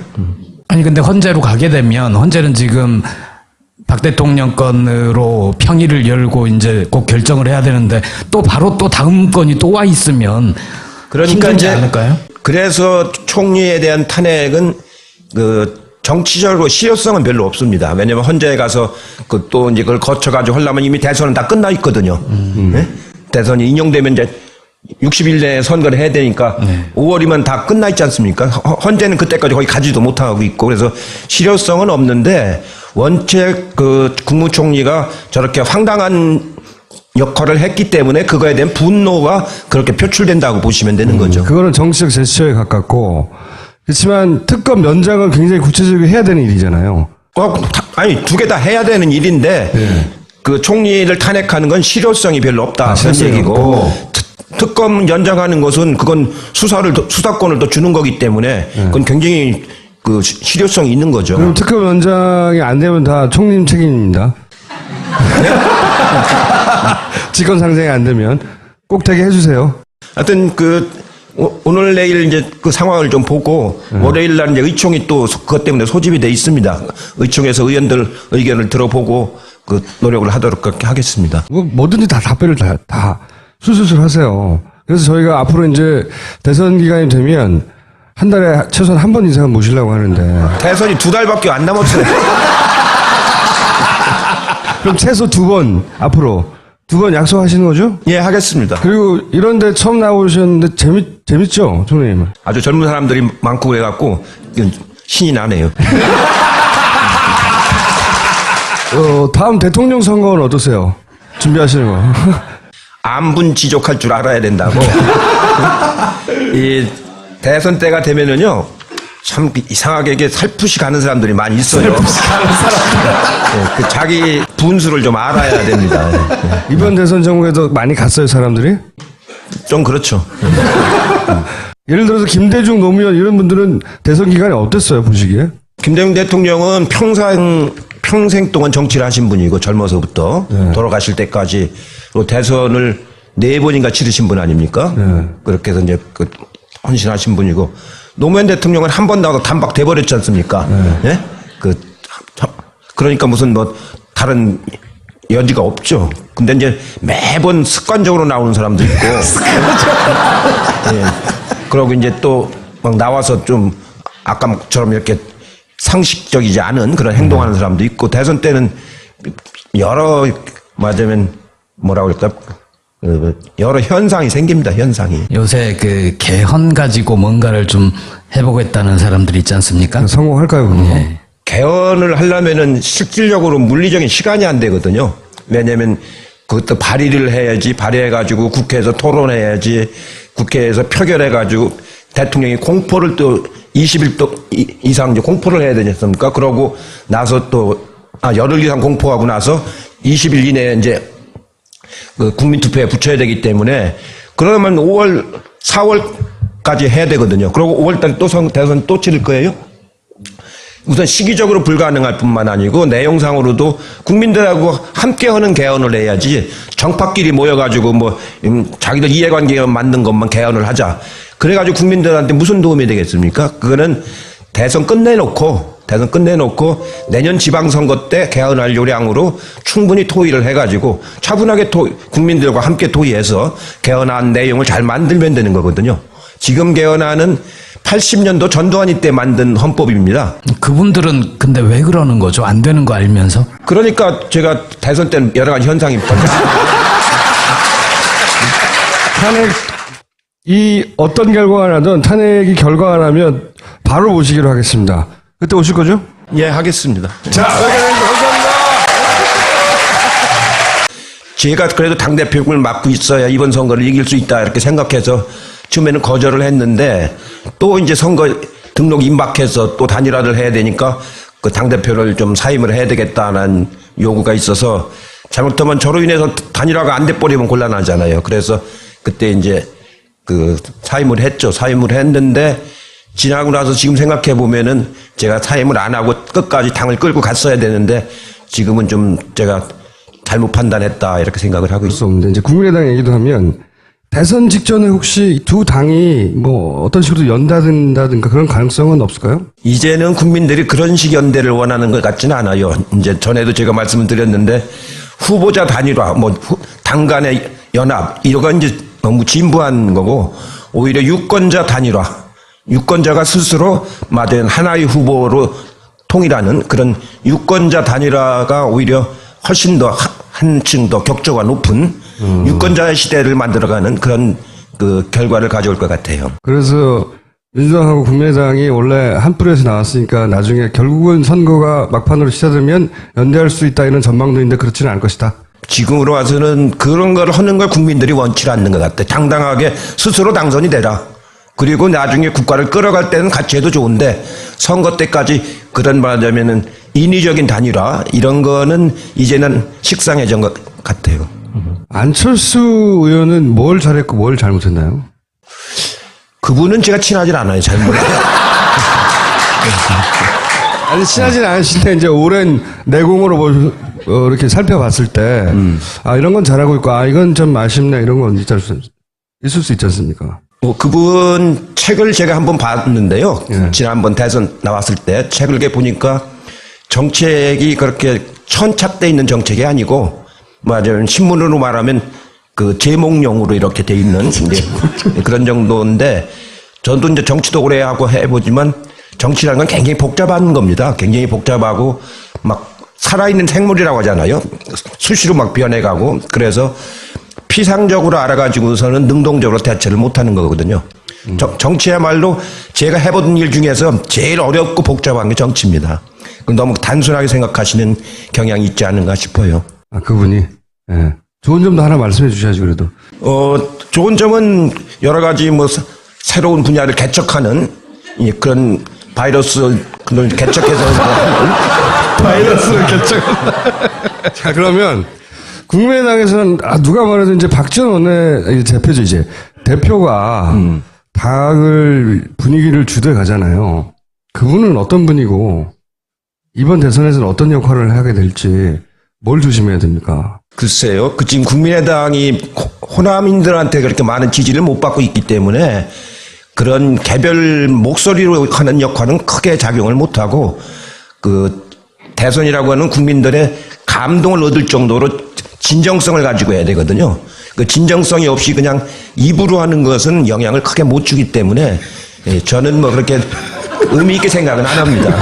아니 근데 헌재로 가게 되면 헌재는 지금 박 대통령 건으로 평의를 열고 이제 꼭 결정을 해야 되는데 또 바로 또 다음 건이 또 와 있으면 그러니까 힘들지 이제 않을까요? 그래서 총리에 대한 탄핵은 그 정치적으로 실효성은 별로 없습니다. 왜냐하면 헌재에 가서 그 또 이제 그걸 거쳐가지고 하려면 이미 대선은 다 끝나 있거든요. 네? 대선이 인용되면 이제 60일 내에 선거를 해야 되니까 5월이면 다 끝나 있지 않습니까? 헌재는 그때까지 거의 가지도 못하고 있고 그래서 실효성은 없는데 원체 그 국무총리가 저렇게 황당한 역할을 했기 때문에 그거에 대한 분노가 그렇게 표출된다고 보시면 되는 거죠. 그거는 정치적 제스처에 가깝고, 그렇지만 특검 연장은 굉장히 구체적으로 해야 되는 일이잖아요. 아니 두 개 다 해야 되는 일인데 그 총리를 탄핵하는 건 실효성이 별로 없다 그런 얘기고 특검 연장하는 것은 그건 수사권을 더 주는 거기 때문에 그건 굉장히 그 실효성이 있는 거죠. 그럼 특검원장이 안 되면 다 총님 책임입니다. 직권 상정이 안 되면 꼭 되게 해주세요. 하여튼 오늘 내일 이제 그 상황을 좀 보고 월요일 날 이제 의총이 또 그것 때문에 소집이 돼 있습니다. 의총에서 의원들 의견을 들어보고 그 노력을 하도록 그렇게 하겠습니다. 뭐든지 다 답변을 다 술술술 하세요. 그래서 저희가 앞으로 이제 대선 기간이 되면 한 달에 최소한 한 번 이상은 모시려고 하는데 대선이 2달밖에 안 남았어요. 그럼 최소 2번 앞으로 2번 약속하시는 거죠? 예, 하겠습니다. 그리고 이런데 처음 나오셨는데 재밌죠, 총님? 아주 젊은 사람들이 많고 그래갖고 신이 나네요. 다음 대통령 선거는 어떠세요? 준비하시는 거? 안분 지족할 줄 알아야 된다고. 이 대선 때가 되면은요, 참 이상하게 이게 살풋이 가는 사람들이 많이 있어요. 살풋이 가는 사람들. 그 자기 분수를 좀 알아야 됩니다. 이번 대선 정부에도 많이 갔어요, 사람들이? 좀 그렇죠. 예를 들어서 김대중, 노무현 이런 분들은 대선 기간에 어땠어요, 보시기에? 김대중 대통령은 평생 동안 정치를 하신 분이고 젊어서부터 돌아가실 때까지 또 대선을 4번인가 치르신 분 아닙니까? 그렇게 해서 이제 헌신하신 분이고 노무현 대통령은 한 번 나와도 단박 돼버렸지 않습니까? 예? 그러니까 무슨 뭐 다른 여지가 없죠. 근데 이제 매번 습관적으로 나오는 사람도 있고. 예. 그러고 이제 또 막 나와서 좀 아까처럼 이렇게 상식적이지 않은 그런 행동하는 사람도 있고 대선 때는 여러 맞으면 뭐라고 할까 여러 현상이 생깁니다. 현상이. 요새 그 개헌 가지고 뭔가를 좀 해보겠다는 사람들이 있지 않습니까? 성공할까요, 그럼? 예. 개헌을 하려면은 실질적으로 물리적인 시간이 안 되거든요. 왜냐면 그것도 발의를 해야지 발의해가지고 국회에서 토론해야지 국회에서 표결해가지고 대통령이 공포를 또 20일 이상 이제 공포를 해야 되지 않습니까? 그러고 나서 또 열흘 이상 공포하고 나서 20일 이내에 이제 그 국민투표에 붙여야 되기 때문에 그러면 5월, 4월까지 해야 되거든요. 그리고 5월달에 또 대선 또 치를 거예요? 우선 시기적으로 불가능할 뿐만 아니고 내용상으로도 국민들하고 함께 하는 개헌을 해야지 정파끼리 모여가지고 뭐 자기들 이해관계 만든 것만 개헌을 하자. 그래가지고 국민들한테 무슨 도움이 되겠습니까? 그거는 대선 끝내놓고 내년 지방선거 때 개헌할 요량으로 충분히 토의를 해가지고 차분하게 국민들과 함께 토의해서 개헌안 내용을 잘 만들면 되는 거거든요. 지금 개헌안은 80년도 전두환이 때 만든 헌법입니다. 그분들은 근데 왜 그러는 거죠? 안 되는 거 알면서? 그러니까 제가 대선 때는 여러 가지 현상이 탄핵, 어떤 결과가 나든 탄핵이 결과가 나면 바로 모시기로 하겠습니다. 그때 오실 거죠? 예, 하겠습니다. 자, 감사합니다. 제가 그래도 당대표를 맡고 있어야 이번 선거를 이길 수 있다 이렇게 생각해서 처음에는 거절을 했는데 또 이제 선거 등록 임박해서 또 단일화를 해야 되니까 그 당대표를 좀 사임을 해야 되겠다는 요구가 있어서 잘못하면 저로 인해서 단일화가 안 돼버리면 곤란하잖아요. 그래서 그때 이제 그 사임을 했죠. 사임을 했는데 지나고 나서 지금 생각해 보면은 제가 사임을 안 하고 끝까지 당을 끌고 갔어야 되는데 지금은 좀 제가 잘못 판단했다 이렇게 생각을 하고 있습니다. 없는데 이제 국민의당 얘기도 하면 대선 직전에 혹시 두 당이 뭐 어떤 식으로 연다든가 그런 가능성은 없을까요? 이제는 국민들이 그런 식 연대를 원하는 것 같지는 않아요. 이제 전에도 제가 말씀을 드렸는데 후보자 단일화, 뭐 당 간의 연합 이런 이제 너무 진부한 거고 오히려 유권자 단일화, 유권자가 스스로 맞은 하나의 후보로 통일하는 그런 유권자 단일화가 오히려 훨씬 더 한층 더 격조가 높은 유권자의 시대를 만들어가는 그런 그 결과를 가져올 것 같아요. 그래서 민주당하고 국민의당이 원래 한 뿌리에서 나왔으니까 나중에 결국은 선거가 막판으로 시작되면 연대할 수 있다 이런 전망도 있는데 그렇지는 않을 것이다. 지금으로 와서는 그런 걸 하는 걸 국민들이 원치 않는 것 같아요. 당당하게 스스로 당선이 되라. 그리고 나중에 국가를 끌어갈 때는 같이 해도 좋은데 선거 때까지 그런 말하자면은 인위적인 단일화 이런 거는 이제는 식상해진 것 같아요. 안철수 의원은 뭘 잘했고 뭘 잘못했나요? 그분은 제가 친하질 않아요. 잘 몰라요. 아니, 친하진 않으신데, 이제 오랜 내공으로 이렇게 살펴봤을 때, 아, 이런 건 잘하고 있고, 아, 이건 좀 아쉽네, 이런 건 있을 수 있지 않습니까? 그분 책을 제가 한번 봤는데요. 예. 지난번 대선 나왔을 때 책을 이렇게 보니까 정책이 그렇게 천착돼 있는 정책이 아니고, 맞아요. 신문으로 말하면 그 제목용으로 이렇게 돼 있는 이제 그런 정도인데, 저도 이제 정치도 오래 하고 해보지만 정치라는 건 굉장히 복잡한 겁니다. 굉장히 복잡하고 막 살아있는 생물이라고 하잖아요. 수시로 막 변해가고. 그래서 피상적으로 알아가지고서는 능동적으로 대처를 못하는 거거든요. 정치야말로 제가 해본 일 중에서 제일 어렵고 복잡한 게 정치입니다. 너무 단순하게 생각하시는 경향이 있지 않은가 싶어요. 아, 그분이. 예. 좋은 점도 하나 말씀해 주셔야지, 그래도. 좋은 점은 여러 가지 뭐 새로운 분야를 개척하는 그런 바이러스 그런 개척해서 바이러스를 개척. 자, 그러면 국민의당에서는 누가 말해도 이제 박지원 원내 대표죠, 이제. 대표가 당을 분위기를 주도해 가잖아요. 그분은 어떤 분이고 이번 대선에서는 어떤 역할을 하게 될지 뭘 조심해야 됩니까? 글쎄요. 지금 국민의당이 호남인들한테 그렇게 많은 지지를 못 받고 있기 때문에 그런 개별 목소리로 하는 역할은 크게 작용을 못하고 그 대선이라고 하는 국민들의 감동을 얻을 정도로 진정성을 가지고 해야 되거든요. 그 진정성이 없이 그냥 입으로 하는 것은 영향을 크게 못 주기 때문에 저는 뭐 그렇게 의미 있게 생각은 안 합니다.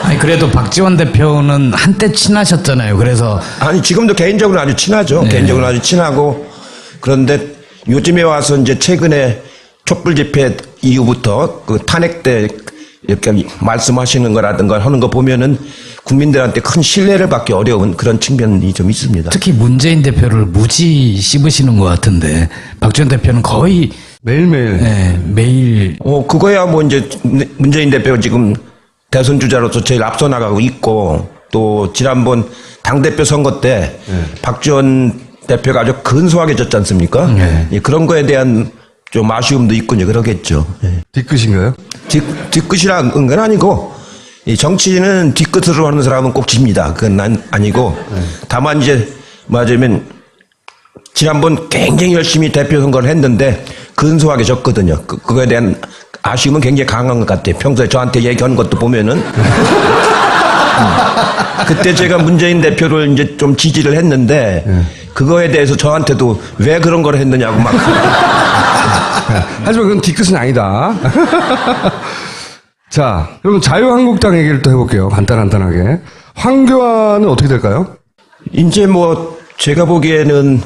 아니 그래도 박지원 대표는 한때 친하셨잖아요. 그래서 아니 지금도 개인적으로 아주 친하죠. 네. 개인적으로 아주 친하고 그런데 요즘에 와서 이제 최근에 촛불 집회 이후부터 그 탄핵 때 이렇게 말씀하시는 거라든가 하는 거 보면은 국민들한테 큰 신뢰를 받기 어려운 그런 측면이 좀 있습니다. 특히 문재인 대표를 무지 씹으시는 것 같은데 박지원 대표는 거의 매일매일. 네, 매일 그거야 뭐 이제 문재인 대표가 지금 대선 주자로서 제일 앞서 나가고 있고 또 지난번 당대표 선거 때 박지원 대표가 아주 근소하게 졌지 않습니까? 예, 그런 거에 대한 좀 아쉬움도 있고 이제 그러겠죠. 예. 뒤끝인가요? 뒤끝이라는 건 아니고 이 정치인은 뒤끝으로 하는 사람은 꼭 집니다. 그건 아니고 다만 이제 맞으면 지난번 굉장히 열심히 대표 선거를 했는데 근소하게 졌거든요. 그거에 대한 아쉬움은 굉장히 강한 것 같아요. 평소에 저한테 얘기한 것도 보면은 그때 제가 문재인 대표를 이제 좀 지지를 했는데 그거에 대해서 저한테도 왜 그런 걸 했느냐고 막. 하지만 그건 뒤끝은 아니다. 자, 그럼 자유한국당 얘기를 또 해볼게요. 간단하게. 황교안은 어떻게 될까요? 이제 뭐 제가 보기에는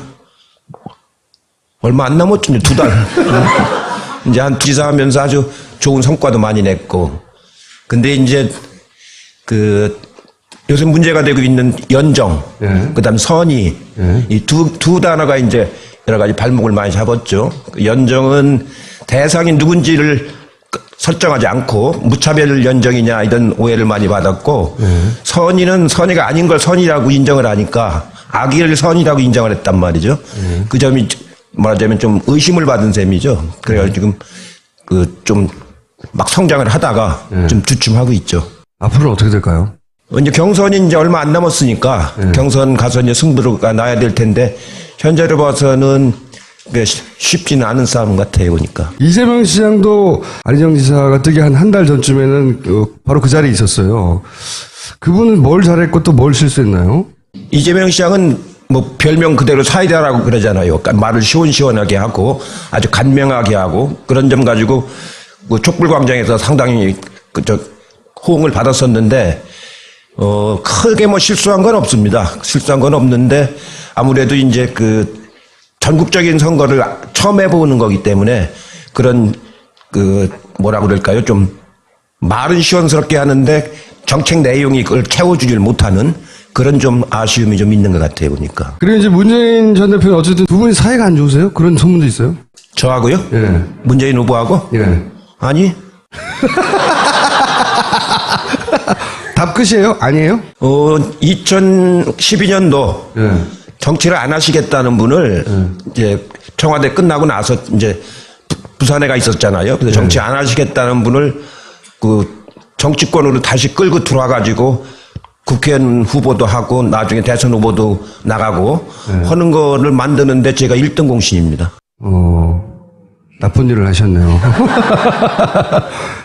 얼마 안 남았죠. 이제 2달. 이제 한 지사하면서 아주 좋은 성과도 많이 냈고. 근데 이제 요새 문제가 되고 있는 연정, 그다음 선의, 이 두 단어가 이제 여러 가지 발목을 많이 잡았죠. 연정은 대상이 누군지를 설정하지 않고 무차별 연정이냐 이런 오해를 많이 받았고, 선의는 선의가 아닌 걸 선의라고 인정을 하니까 악의를 선의라고 인정을 했단 말이죠. 그 점이 말하자면 좀 의심을 받은 셈이죠. 그래가지고 지금 좀 막 성장을 하다가 좀 주춤하고 있죠. 앞으로는 어떻게 될까요? 이제 경선이 이제 얼마 안 남았으니까 경선 가서 이제 승부가 나야 될 텐데 현재로 봐서는 쉽지는 않은 싸움 같아요, 보니까. 이재명 시장도 안희정 지사가 뜨기 한 달 전쯤에는 바로 그 자리에 있었어요. 그분은 뭘 잘했고 또 뭘 실수했나요? 이재명 시장은 뭐 별명 그대로 사이다라고 그러잖아요. 그러니까 말을 시원시원하게 하고 아주 간명하게 하고 그런 점 가지고 그 촛불광장에서 상당히 호응을 받았었는데 크게 뭐 실수한 건 없습니다. 실수한 건 없는데 아무래도 이제 전국적인 선거를 처음 해보는 거기 때문에 그런 뭐라 그럴까요? 좀 말은 시원스럽게 하는데 정책 내용이 그걸 채워주질 못하는 그런 좀 아쉬움이 좀 있는 것 같아요, 보니까. 그리고 이제 문재인 전 대표는 어쨌든 두 분이 사이가 안 좋으세요? 그런 소문도 있어요? 저하고요? 예. 문재인 후보하고? 예. 아니. 답 끝이에요? 아니에요? 2012년도 예. 정치를 안 하시겠다는 분을 이제 청와대 끝나고 나서 이제 부산에 가 있었잖아요. 그래서 정치 안 하시겠다는 분을 그 정치권으로 다시 끌고 들어와가지고 국회의원 후보도 하고 나중에 대선 후보도 나가고 하는 거를 만드는데 제가 1등 공신입니다. 나쁜 일을 하셨네요.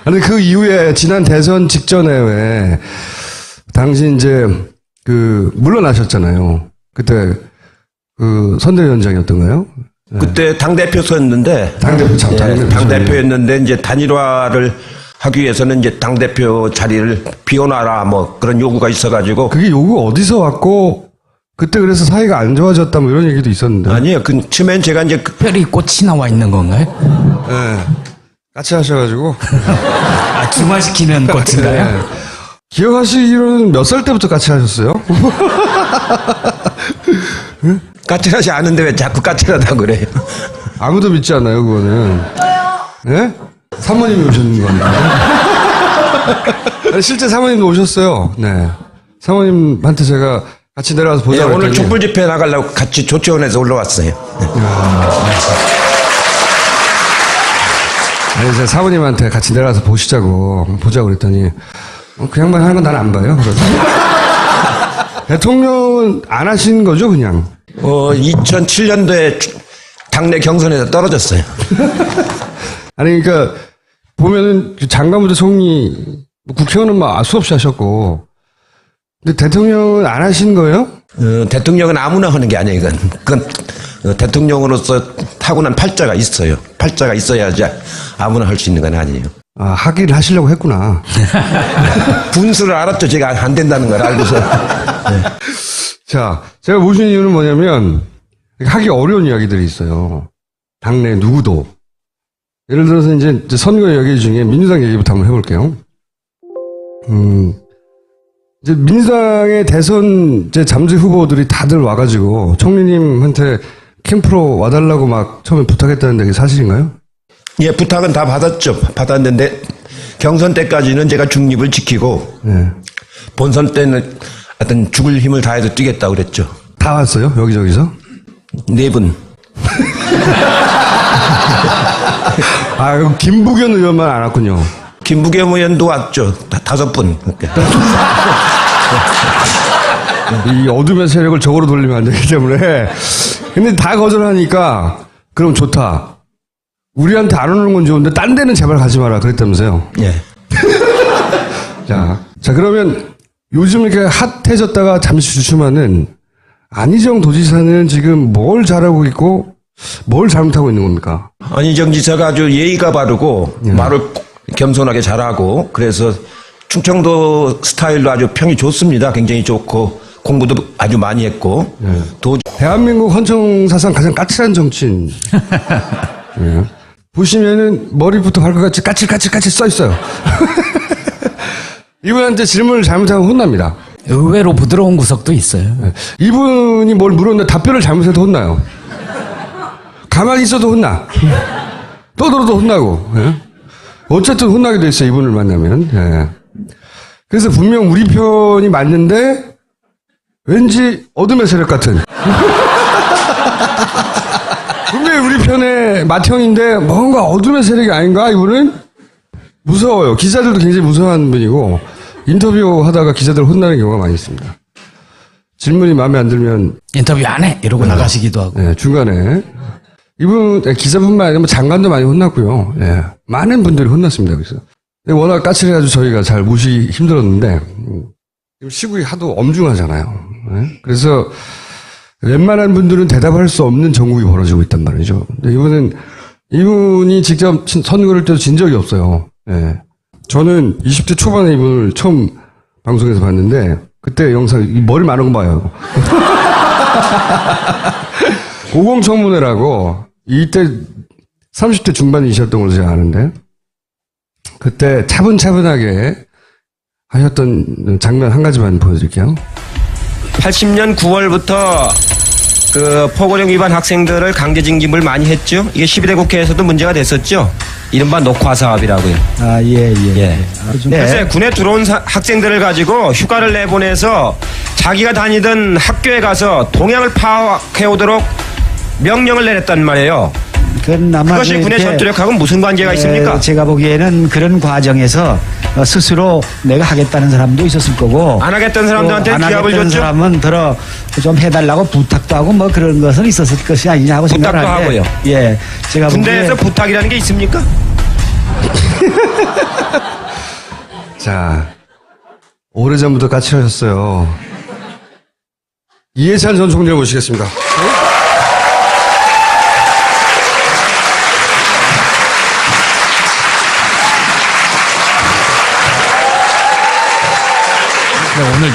아니, 그 이후에 지난 대선 직전에 왜, 당시 이제, 물러나셨잖아요. 그때, 선대위원장이었던가요? 그때 당대표였는데 당대표였는데 이제 단일화를 하기 위해서는 이제 당대표 자리를 비워놔라 뭐 그런 요구가 있어가지고 그게 요구 어디서 왔고, 그때 그래서 사이가 안 좋아졌다 뭐 이런 얘기도 있었는데. 아니에요. 그 처음엔 제가 이제 특별히 꽃이 나와 있는 건가요? 네. 같이 하셔가지고. 아, 중화시키는 꽃인가요? 네. 기억하시기로는 몇 살 때부터 같이 하셨어요? 까칠하지 않은데 왜 자꾸 까칠하다고 그래요? 아무도 믿지 않아요, 그거는. 예? 사모님이 오셨는 겁니다. 아니, 실제 사모님도 오셨어요. 네. 사모님한테 제가 같이 내려가서 예, 보자고 오늘 했더니 촛불 집회 나가려고 같이 조치원에서 올라왔어요. 아니, 제가 사모님한테 같이 내려가서 보자고 그랬더니 그 양반 하는 건 난 안 봐요. 그래서 대통령은 안 하신 거죠, 그냥? 2007년도에 당내 경선에서 떨어졌어요. 아니, 그러니까 보면은 장관부대 총리, 국회의원은 막 수없이 하셨고, 근데 대통령은 안 하신 거예요? 대통령은 아무나 하는 게 아니에요, 이건. 그건 대통령으로서 타고난 팔자가 있어요. 팔자가 있어야지 아무나 할 수 있는 건 아니에요. 아, 하긴 하시려고 했구나. 분수를 알았죠. 제가 안 된다는 걸 알고서. 자, 제가 모신 이유는 뭐냐면, 하기 어려운 이야기들이 있어요. 당내 누구도. 예를 들어서 이제 선거 얘기 중에 민주당 얘기부터 한번 해볼게요. 이제 민주당의 대선 이제 잠재 후보들이 다들 와가지고 총리님한테 캠프로 와달라고 막 처음에 부탁했다는데 그게 사실인가요? 예, 부탁은 다 받았죠. 받았는데 경선 때까지는 제가 중립을 지키고 네. 본선 때는 하여튼 죽을 힘을 다해서 뛰겠다고 그랬죠. 다 왔어요? 여기저기서? 4분. 아, 그럼 김부겸 의원만 안 왔군요. 김부겸 의원도 왔죠. 5분. 이 어둠의 세력을 적으로 돌리면 안 되기 때문에. 근데 다 거절하니까, 그럼 좋다. 우리한테 안 오는 건 좋은데, 딴 데는 제발 가지 마라. 그랬다면서요. 예. 자, 그러면 요즘 이렇게 핫해졌다가 잠시 주춤하는 안희정 도지사는 지금 뭘 잘하고 있고, 뭘 잘못하고 있는 겁니까? 안희정 지사가 아주 예의가 바르고 말을 겸손하게 잘하고 그래서 충청도 스타일로 아주 평이 좋습니다. 굉장히 좋고 공부도 아주 많이 했고 대한민국 헌정사상 가장 까칠한 정치인. 예. 보시면은 머리부터 발끝까지 까칠까칠 써 있어요. 이분한테 질문을 잘못하면 혼납니다. 의외로 부드러운 구석도 있어요. 예. 이분이 뭘 물었는데 답변을 잘못해도 혼나요. 가만히 있어도 혼나. 떠들어도 혼나고. 예. 어쨌든 혼나게 돼 있어요. 이분을 만나면. 예. 그래서 분명 우리 편이 맞는데 왠지 어둠의 세력 같은. 분명히 우리 편의 맏형인데 뭔가 어둠의 세력이 아닌가? 이분은 무서워요. 기자들도 굉장히 무서워하는 분이고 인터뷰 하다가 기자들 혼나는 경우가 많이 있습니다. 질문이 마음에 안 들면 인터뷰 안 해! 이러고 나가시기도 하고. 예, 중간에 이분 기자뿐만 아니라 뭐 장관도 많이 혼났고요. 예, 많은 분들이 혼났습니다. 그래서 워낙 까칠해가지고 저희가 잘 모시기 힘들었는데 지금 시국이 하도 엄중하잖아요. 예? 그래서 웬만한 분들은 대답할 수 없는 정국이 벌어지고 있단 말이죠. 근데 이분이 직접 선거를 때도 진 적이 없어요. 예. 저는 20대 초반에 이분을 처음 방송에서 봤는데 그때 영상 이 머리 많은 거 봐요. 고공청문회라고 이때 30대 중반이셨던 걸로 제가 아는데 그때 차분차분하게 하셨던 장면 한 가지만 보여드릴게요. 80년 9월부터 그 포고령 위반 학생들을 강제 징집을 많이 했죠. 이게 12대 국회에서도 문제가 됐었죠. 이른바 녹화 사업이라고요. 아, 예. 글쎄 군에 들어온 학생들을 가지고 휴가를 내보내서 자기가 다니던 학교에 가서 동향을 파악해 오도록 명령을 내렸단 말이에요. 그건 아마 그것이 군의 이렇게, 전투력하고는 무슨 관계가 있습니까? 제가 보기에는 그런 과정에서 스스로 내가 하겠다는 사람도 있었을 거고 안 하겠다는 사람들한테 안 기합을 하겠다는 줬죠? 사람은 들어 좀 해달라고 부탁도 하고 뭐 그런 것은 있었을 것이 아니냐 하고 부탁도 생각하는데 하고요. 예, 제가 군대에서 보기에 부탁이라는 게 있습니까? 자, 오래전부터 까칠하셨어요. 이해찬 전 총리를 모시겠습니다. 오늘